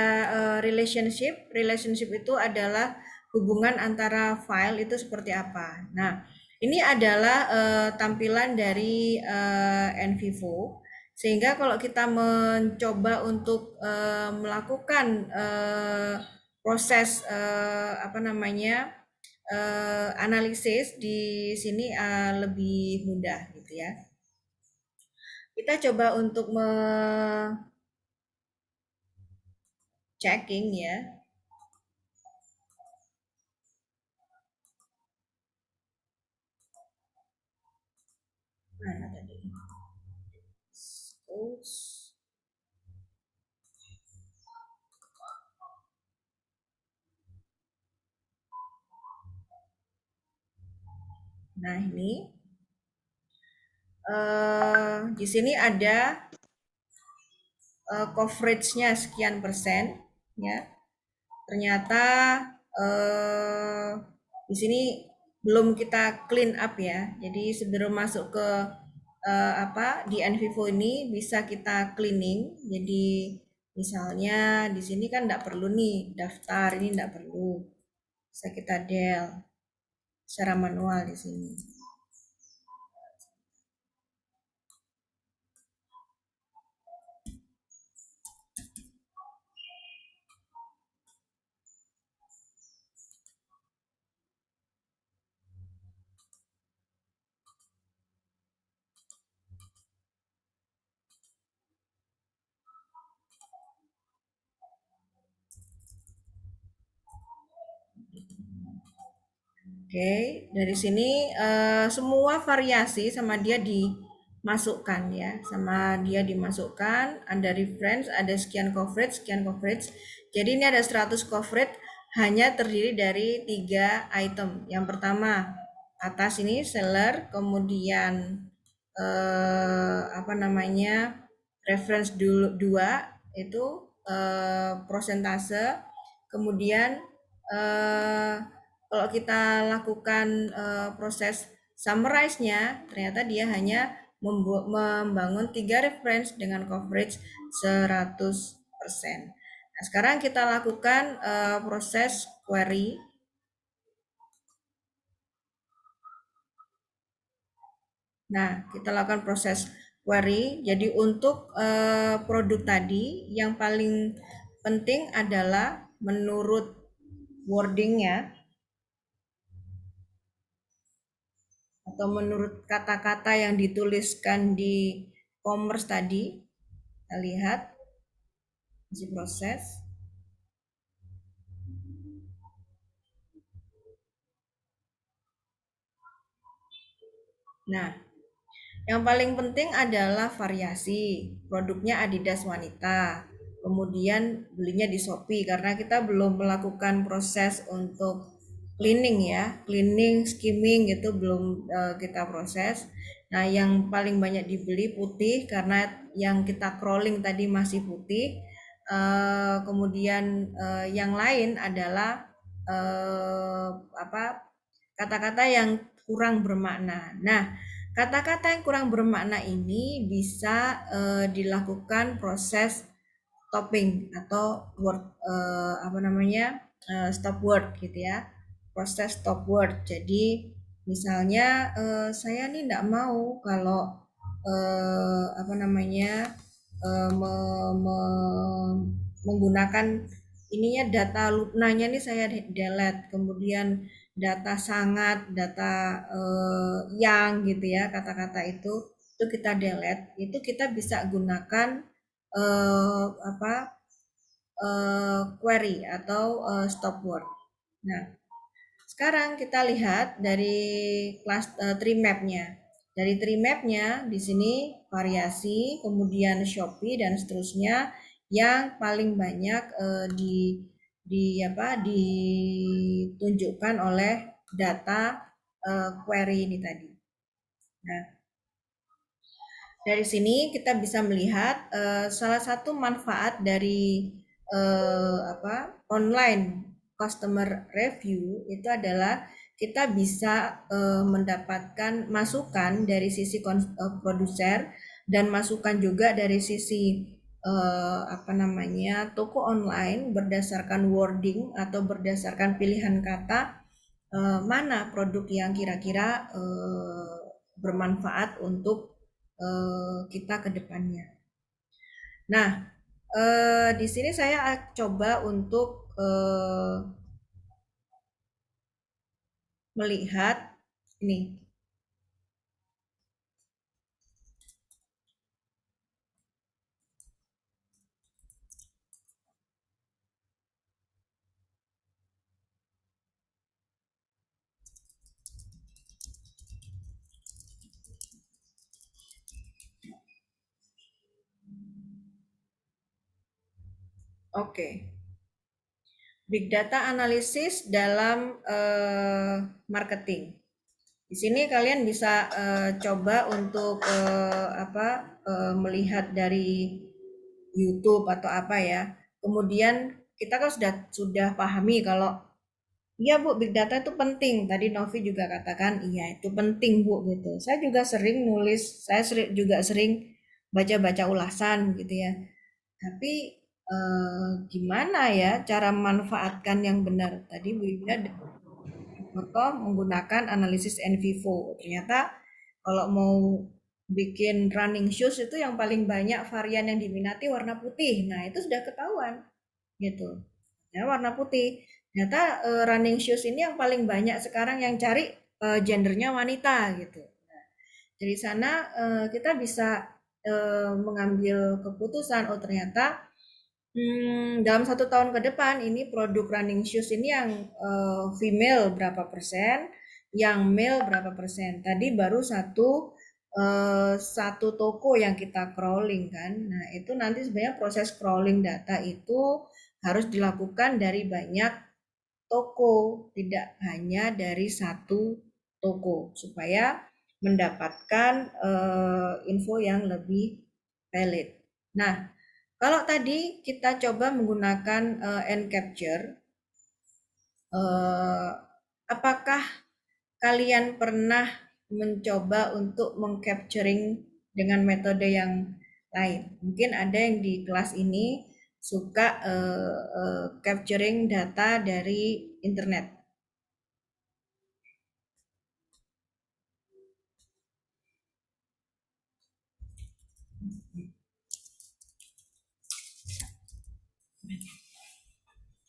relationship. Relationship itu adalah hubungan antara file itu seperti apa. Nah, ini adalah tampilan dari NVivo. Sehingga kalau kita mencoba untuk melakukan proses apa namanya analisis di sini lebih mudah gitu ya. Kita coba untuk checking ya. Mana tadi? Nah ini di sini ada coveragenya sekian persen ya. Ternyata di sini belum kita clean up ya. Jadi sebelum masuk ke apa di NVivo ini bisa kita cleaning. Jadi misalnya di sini kan tidak perlu nih daftar, ini tidak perlu. Bisa kita del secara manual di sini. Oke, dari sini semua variasi sama dia dimasukkan ya, sama dia dimasukkan. Ada reference, ada sekian coverage. Jadi ini ada 100 coverage hanya terdiri dari 3 item. Yang pertama atas ini seller, kemudian apa namanya reference 2 itu prosentase, kemudian kalau kita lakukan proses summarize-nya, ternyata dia hanya membangun 3 reference dengan coverage 100%. Nah, sekarang kita lakukan proses query. Nah, kita lakukan proses query. Jadi untuk produk tadi yang paling penting adalah menurut wordingnya atau menurut kata-kata yang dituliskan di commerce tadi. Kita lihat isi proses. Nah, yang paling penting adalah variasi. Produknya Adidas wanita. Kemudian belinya di Shopee karena kita belum melakukan proses untuk cleaning ya, cleaning, skimming gitu belum kita proses. Nah, yang paling banyak dibeli putih karena yang kita crawling tadi masih putih. Kemudian yang lain adalah apa kata-kata yang kurang bermakna. Nah, kata-kata yang kurang bermakna ini bisa dilakukan proses stopping atau word apa namanya stop word gitu ya, proses stop word. Jadi misalnya saya nih tidak mau kalau apa namanya menggunakan ininya data lutnanya nih saya delete, kemudian data sangat, data yang gitu ya, kata-kata itu kita delete. Itu kita bisa gunakan apa query atau stop word. Nah, sekarang kita lihat dari kelas tree map-nya. Dari tree map-nya di sini variasi, kemudian Shopee dan seterusnya yang paling banyak ditunjukkan oleh data query ini tadi. Nah, dari sini kita bisa melihat salah satu manfaat dari online customer review itu adalah kita bisa mendapatkan masukan dari sisi produser dan masukan juga dari sisi toko online berdasarkan wording atau berdasarkan pilihan kata, mana produk yang kira-kira bermanfaat untuk kita ke depannya. Nah, di sini saya coba untuk melihat ini. Oke. Big data analysis dalam marketing. Di sini kalian bisa coba untuk melihat dari YouTube atau apa ya. Kemudian kita kan sudah pahami kalau iya Bu, big data itu penting. Tadi Novi juga katakan iya itu penting Bu gitu. Saya juga sering nulis, juga sering baca-baca ulasan gitu ya. Tapi gimana ya cara memanfaatkan yang benar? Tadi Bu Ida menggunakan analisis NVivo. Ternyata kalau mau bikin running shoes itu yang paling banyak varian yang diminati warna putih. Nah, itu sudah ketahuan gitu. Ya, warna putih. Ternyata running shoes ini yang paling banyak sekarang yang cari gendernya wanita gitu. Nah, dari sana kita bisa mengambil keputusan, oh ternyata dalam 1 tahun ke depan ini produk running shoes ini yang female berapa persen, yang male berapa persen. Tadi baru satu toko yang kita crawling kan. Nah, itu nanti sebenarnya proses crawling data itu harus dilakukan dari banyak toko, tidak hanya dari satu toko, supaya mendapatkan info yang lebih valid. Nah, kalau tadi kita coba menggunakan Encapture, apakah kalian pernah mencoba untuk mengcapturing dengan metode yang lain? Mungkin ada yang di kelas ini suka capturing data dari internet.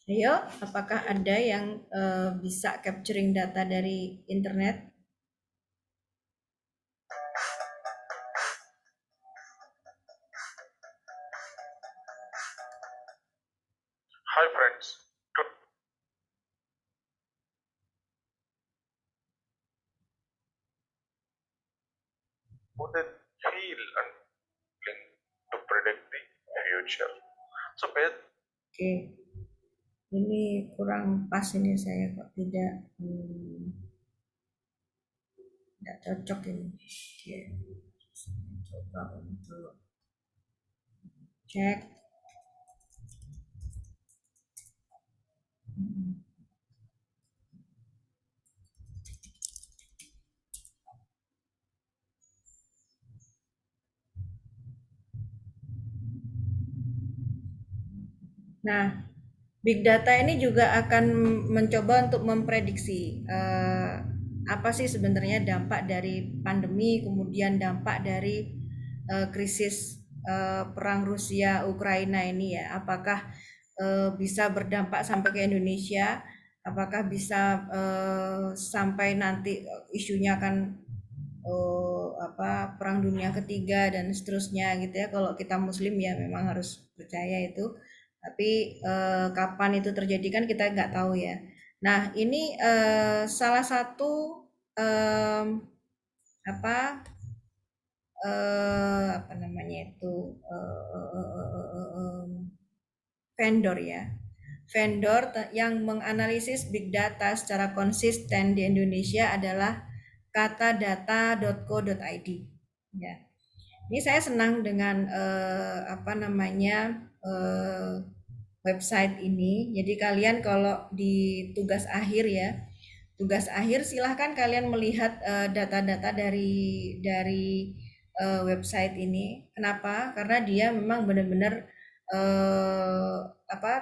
Ayo, apakah ada yang bisa capturing data dari internet? Hi friends. Would it feel unwilling to predict the future? So Beth, Oke, ini kurang pas ini saya kok tidak cocok ini. Oke, saya coba untuk cek. Nah, big data ini juga akan mencoba untuk memprediksi apa sih sebenarnya dampak dari pandemi, kemudian dampak dari krisis perang Rusia Ukraina ini ya. Apakah bisa berdampak sampai ke Indonesia? Apakah bisa sampai nanti isunya akan perang dunia ketiga dan seterusnya gitu ya. Kalau kita muslim ya memang harus percaya itu, tapi kapan itu terjadi kan kita nggak tahu ya. Nah, ini salah satu apa namanya itu vendor ya, vendor yang menganalisis big data secara konsisten di Indonesia adalah katadata.co.id ya. Ini saya senang dengan website ini. Jadi kalian kalau di tugas akhir ya, tugas akhir silahkan kalian melihat data-data dari website ini. Kenapa? Karena dia memang benar-benar apa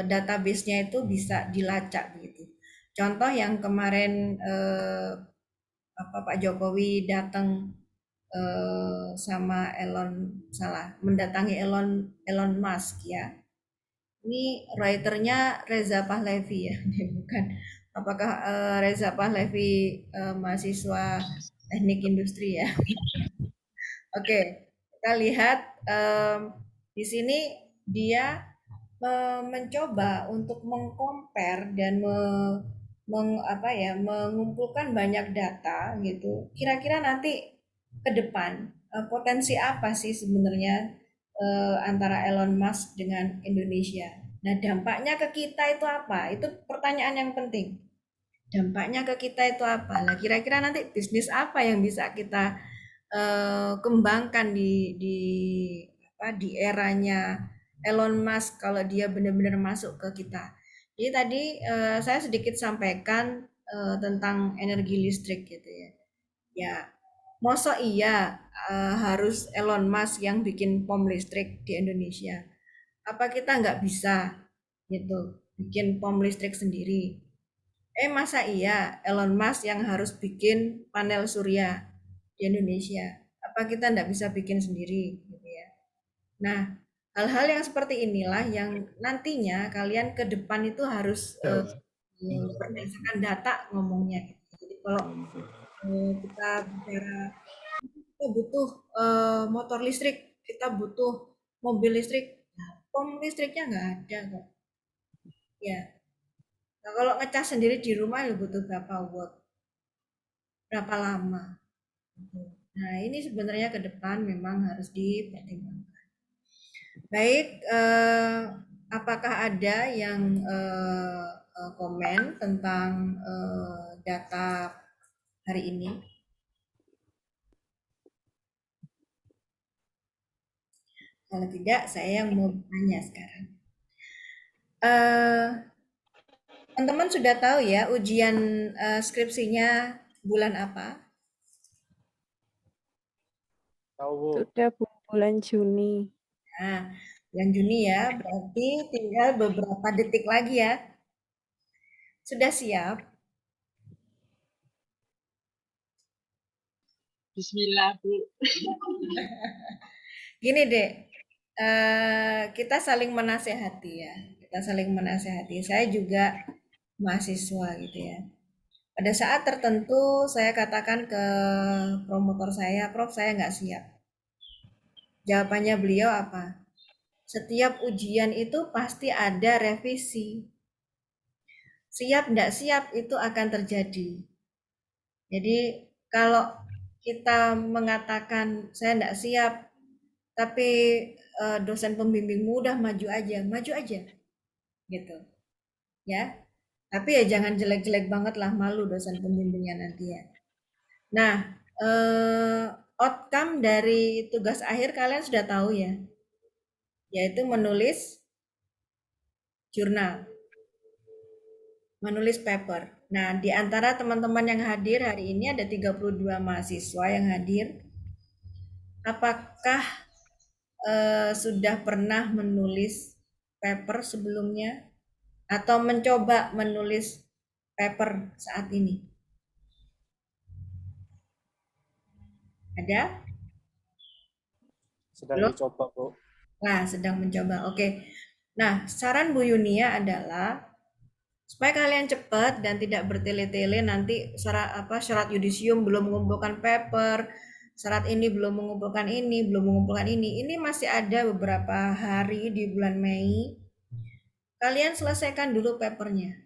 database-nya itu bisa dilacak begitu. Contoh yang kemarin Pak Jokowi datang sama mendatangi Elon Musk ya. Ini writernya Reza Pahlavi ya, bukan. Apakah Reza Pahlavi mahasiswa teknik industri ya? Oke, kita lihat di sini dia mencoba untuk mengcompare dan mengumpulkan banyak data gitu. Kira-kira nanti ke depan potensi apa sih sebenarnya antara Elon Musk dengan Indonesia? Nah, dampaknya ke kita itu apa? Itu pertanyaan yang penting. Dampaknya ke kita itu apa? Nah, kira-kira nanti bisnis apa yang bisa kita kembangkan di eranya Elon Musk kalau dia benar-benar masuk ke kita. Jadi tadi saya sedikit sampaikan tentang energi listrik gitu ya. Ya, masa iya harus Elon Musk yang bikin pom listrik di Indonesia? Apa kita nggak bisa gitu bikin pom listrik sendiri? Masa iya Elon Musk yang harus bikin panel surya di Indonesia? Apa kita nggak bisa bikin sendiri gitu ya? Nah, hal-hal yang seperti inilah yang nantinya kalian ke depan itu harus berdasarkan data ngomongnya gitu. Jadi kalau kita bicara kita butuh motor listrik, kita butuh mobil listrik, nah, pom listriknya nggak ada kok. Ya, nah, kalau ngecas sendiri di rumah ya butuh berapa watt, berapa lama. Gitu. Nah, ini sebenarnya ke depan memang harus dipertimbangkan. Baik, apakah ada yang komen tentang data hari ini? Kalau tidak, saya yang mau tanya sekarang. Teman-teman sudah tahu ya ujian skripsinya bulan apa? Sudah bulan Juni. Nah, bulan Juni ya, berarti tinggal beberapa detik lagi ya. Sudah siap? Bismillah, Bu. Gini deh, kita saling menasehati ya. Kita saling menasehati. Saya juga mahasiswa gitu ya. Pada saat tertentu saya katakan ke promotor saya, Prof saya nggak siap. Jawabannya beliau apa? Setiap ujian itu pasti ada revisi. Siap nggak siap itu akan terjadi. Jadi kalau kita mengatakan saya nggak siap, tapi dosen pembimbingmu udah maju aja, gitu, ya. Tapi ya jangan jelek-jelek banget lah, malu dosen pembimbingnya nanti ya. Nah, outcome dari tugas akhir kalian sudah tahu ya, yaitu menulis jurnal, menulis paper. Nah, di antara teman-teman yang hadir hari ini ada 32 mahasiswa yang hadir. Apakah sudah pernah menulis paper sebelumnya atau mencoba menulis paper saat ini? Ada? Sedang Belum? dicoba, Bu. Nah, sedang mencoba. Oke. Nah, saran Bu Yunia adalah supaya kalian cepat dan tidak bertele-tele nanti syarat yudisium belum mengumpulkan paper, syarat ini belum mengumpulkan ini, belum mengumpulkan ini. Ini masih ada beberapa hari di bulan Mei. Kalian selesaikan dulu papernya.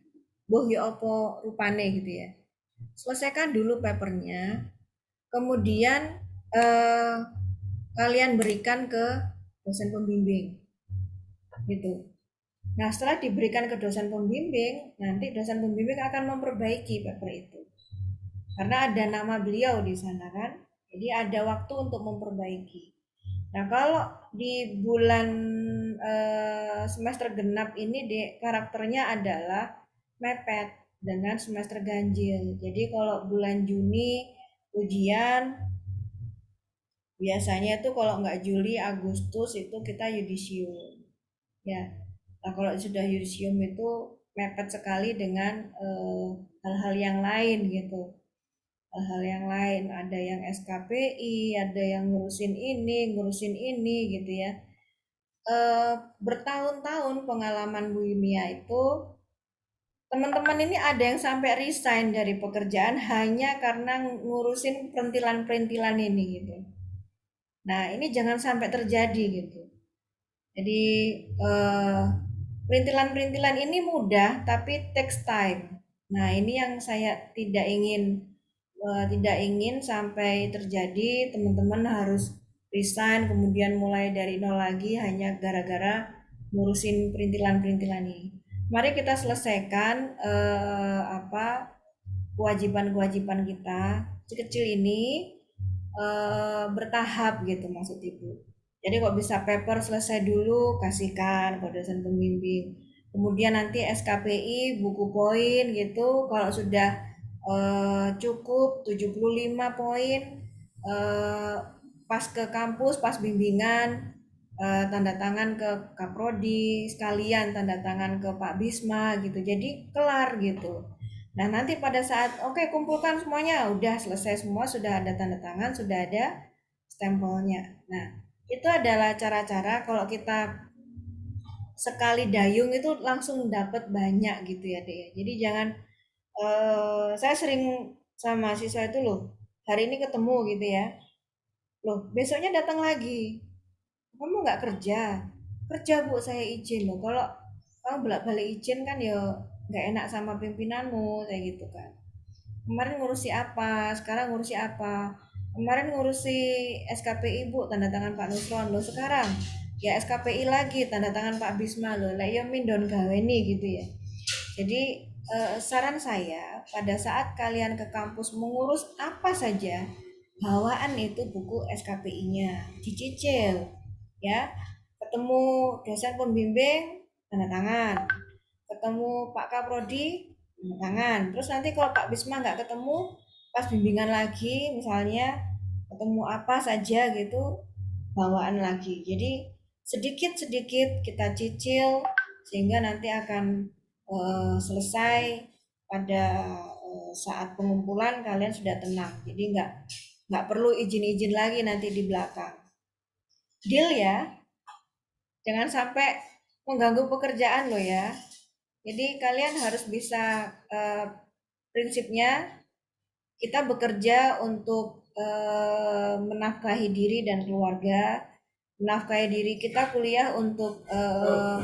Boh ya opo rupane gitu ya. Selesaikan dulu papernya. Kemudian kalian berikan ke dosen pembimbing. Gitu. Nah, setelah diberikan ke dosen pembimbing, nanti dosen pembimbing akan memperbaiki paper itu. Karena ada nama beliau di sana kan. Jadi ada waktu untuk memperbaiki. Nah, kalau di bulan semester genap ini karakternya adalah mepet dengan semester ganjil. Jadi kalau bulan Juni ujian, Biasanya itu kalau nggak Juli, Agustus itu kita yudisium. Ya, nah kalau sudah yudisium itu mepet sekali dengan hal-hal yang lain gitu. Hal-hal yang lain, ada yang SKPI, ada yang ngurusin ini gitu ya. Bertahun-tahun pengalaman Bu Yunia itu, teman-teman ini ada yang sampai resign dari pekerjaan hanya karena ngurusin perintilan-perintilan ini gitu. Nah, ini jangan sampai terjadi gitu. Jadi perintilan-perintilan ini mudah tapi takes time. Nah, ini yang saya tidak ingin sampai terjadi, teman-teman harus resign kemudian mulai dari nol lagi hanya gara-gara ngurusin perintilan-perintilan ini. Mari kita selesaikan kewajiban-kewajiban kita kecil-kecil ini bertahap gitu maksud Ibu. Jadi kok bisa paper selesai dulu, kasihkan ke dosen pembimbing. Kemudian nanti SKPI, buku poin gitu, kalau sudah cukup 75 poin, pas ke kampus, pas bimbingan, tanda tangan ke Kaprodi, sekalian tanda tangan ke Pak Bisma gitu. Jadi kelar gitu. Nah, nanti pada saat oke, kumpulkan semuanya, udah selesai semua, sudah ada tanda tangan, sudah ada stempelnya. Nah, itu adalah cara-cara kalau kita sekali dayung itu langsung dapat banyak gitu ya, Dek. Jadi jangan saya sering sama siswa itu loh, hari ini ketemu gitu ya. Loh, besoknya datang lagi. Kamu nggak kerja? Kerja Bu, saya izin loh. Kalau kamu bolak-balik izin kan ya nggak enak sama pimpinanmu, kayak gitu kan. Kemarin ngurusi apa, sekarang ngurusi apa. Kemarin ngurusi SKPI Bu, tanda tangan Pak Nusron loh. Sekarang ya SKPI lagi, tanda tangan Pak Bisma loh. Lah ya mindon gaweni gitu ya. Jadi saran saya pada saat kalian ke kampus mengurus apa saja, bawaan itu buku SKPI-nya, dicicil ya. Ketemu dosen pembimbing, tanda tangan. Ketemu Pak Kaprodi, tanda tangan. Terus nanti kalau Pak Bisma nggak ketemu, pas bimbingan lagi misalnya ketemu apa saja gitu, bawaan lagi. Jadi sedikit-sedikit kita cicil sehingga nanti akan selesai pada saat pengumpulan kalian sudah tenang. Jadi nggak perlu izin-izin lagi nanti di belakang. Deal ya? Jangan sampai mengganggu pekerjaan lo ya. Jadi kalian harus bisa prinsipnya kita bekerja untuk menafkahi diri dan keluarga, menafkahi diri kita kuliah untuk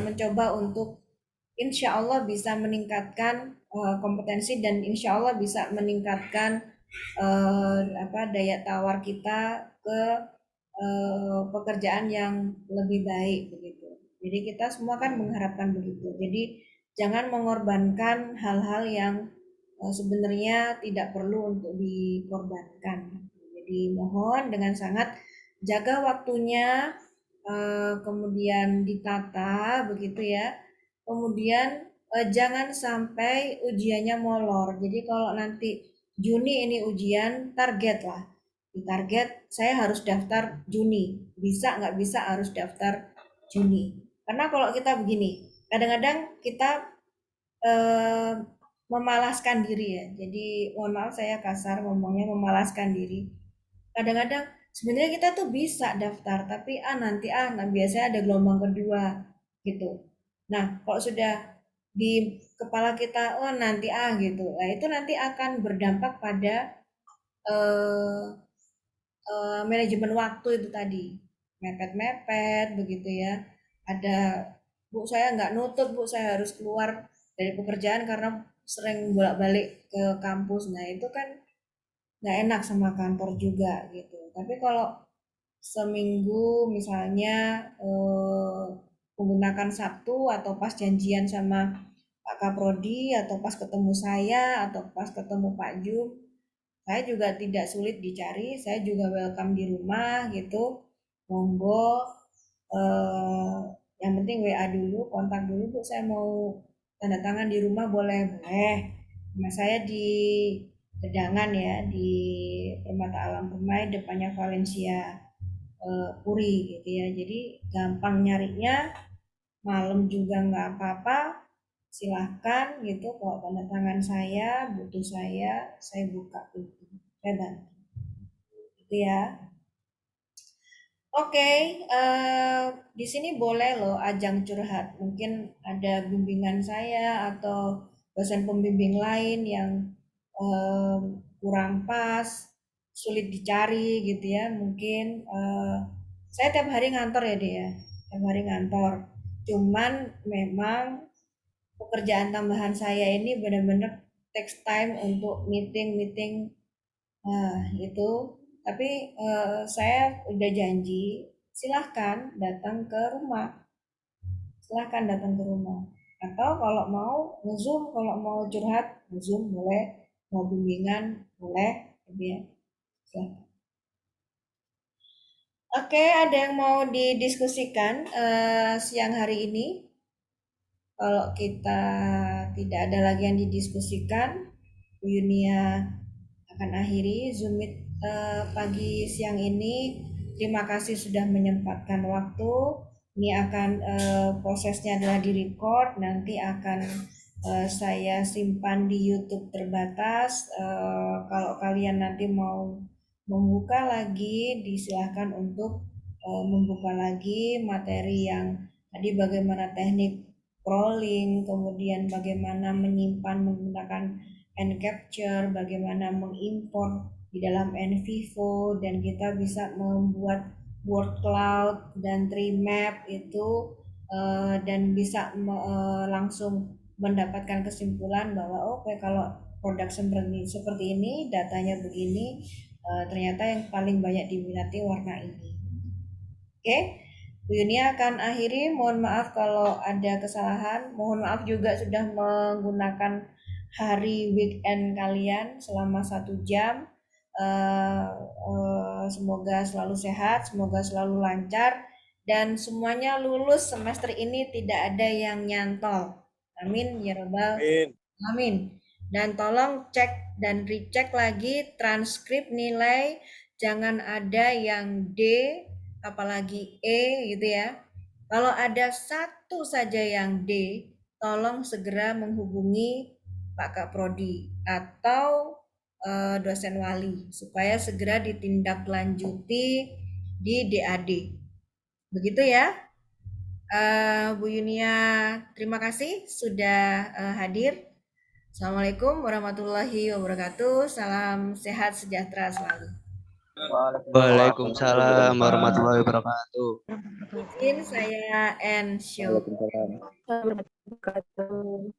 mencoba untuk insya Allah bisa meningkatkan kompetensi dan insya Allah bisa meningkatkan daya tawar kita ke pekerjaan yang lebih baik begitu. Jadi kita semua kan mengharapkan begitu. Jadi jangan mengorbankan hal-hal yang sebenarnya tidak perlu untuk dikorbankan. Jadi mohon dengan sangat jaga waktunya, kemudian ditata begitu ya. Kemudian jangan sampai ujiannya molor. Jadi kalau nanti Juni ini ujian, target lah. Di target saya harus daftar Juni. Bisa nggak bisa harus daftar Juni. Karena kalau kita begini, kadang-kadang kita memalaskan diri ya. Jadi mohon maaf saya kasar ngomongnya, memalaskan diri. Kadang-kadang sebenarnya kita tuh bisa daftar, tapi nah biasanya ada gelombang kedua gitu. Nah, kalau sudah di kepala kita nanti gitu. Nah, itu nanti akan berdampak pada manajemen waktu itu tadi. Mepet-mepet begitu ya. Ada Bu saya nggak nutup Bu, saya harus keluar dari pekerjaan karena sering bolak-balik ke kampus. Nah, itu kan nggak enak sama kantor juga gitu. Tapi kalau seminggu misalnya menggunakan Sabtu atau pas janjian sama Pak Kaprodi atau pas ketemu saya atau pas ketemu Pak Jum, saya juga tidak sulit dicari, saya juga welcome di rumah gitu. Monggo yang penting WA dulu, kontak dulu Bu, saya mau tanda tangan di rumah boleh. Nah, saya di Gedangan ya, di Permata Alam Permai depannya Valencia. Puri gitu ya. Jadi gampang nyarinya, malam juga nggak apa-apa, silahkan gitu. Kalau tanda tangan saya, butuh saya buka itu, saya bantu. Gitu ya. Oke, di sini boleh loh ajang curhat. Mungkin ada bimbingan saya atau dosen pembimbing lain yang kurang pas, sulit dicari gitu ya. Mungkin saya tiap hari ngantor ya dia, tiap hari ngantor. Cuman memang pekerjaan tambahan saya ini benar-benar takes time untuk meeting-meeting. Nah, itu. Tapi saya udah janji, silahkan datang ke rumah. Silahkan datang ke rumah. Atau kalau mau nge-zoom, kalau mau curhat, nge-zoom boleh. Mau bimbingan, boleh. Gitu ya. Silahkan. Oke, ada yang mau didiskusikan siang hari ini? Kalau kita tidak ada lagi yang didiskusikan, Bu Yunia akan akhiri Zoom Meet pagi siang ini. Terima kasih sudah menyempatkan waktu. Ini akan prosesnya adalah di-record, nanti akan saya simpan di YouTube terbatas. Kalau kalian nanti mau membuka lagi, disilahkan untuk membuka lagi materi yang tadi bagaimana teknik crawling, kemudian bagaimana menyimpan menggunakan N-Capture, bagaimana mengimport di dalam NVivo, dan kita bisa membuat word cloud dan tree map itu, dan bisa langsung mendapatkan kesimpulan bahwa oke, kalau produk seperti ini, datanya begini, ternyata yang paling banyak diminati warna ini. Oke, Bu Yunia akan akhiri. Mohon maaf kalau ada kesalahan. Mohon maaf juga sudah menggunakan hari weekend kalian selama 1 jam. Semoga selalu sehat, semoga selalu lancar, dan semuanya lulus semester ini, tidak ada yang nyantol. Amin ya rabbal alamin. Dan tolong cek dan recheck lagi transkrip nilai, jangan ada yang D apalagi E gitu ya. Kalau ada satu saja yang D, tolong segera menghubungi Pak Kaprodi atau dosen wali supaya segera ditindaklanjuti di DAD. Begitu ya. Bu Yunia, terima kasih sudah hadir. Assalamualaikum warahmatullahi wabarakatuh. Salam sehat sejahtera selalu. Waalaikumsalam warahmatullahi wabarakatuh. Izin saya end show. Wabarakatuh.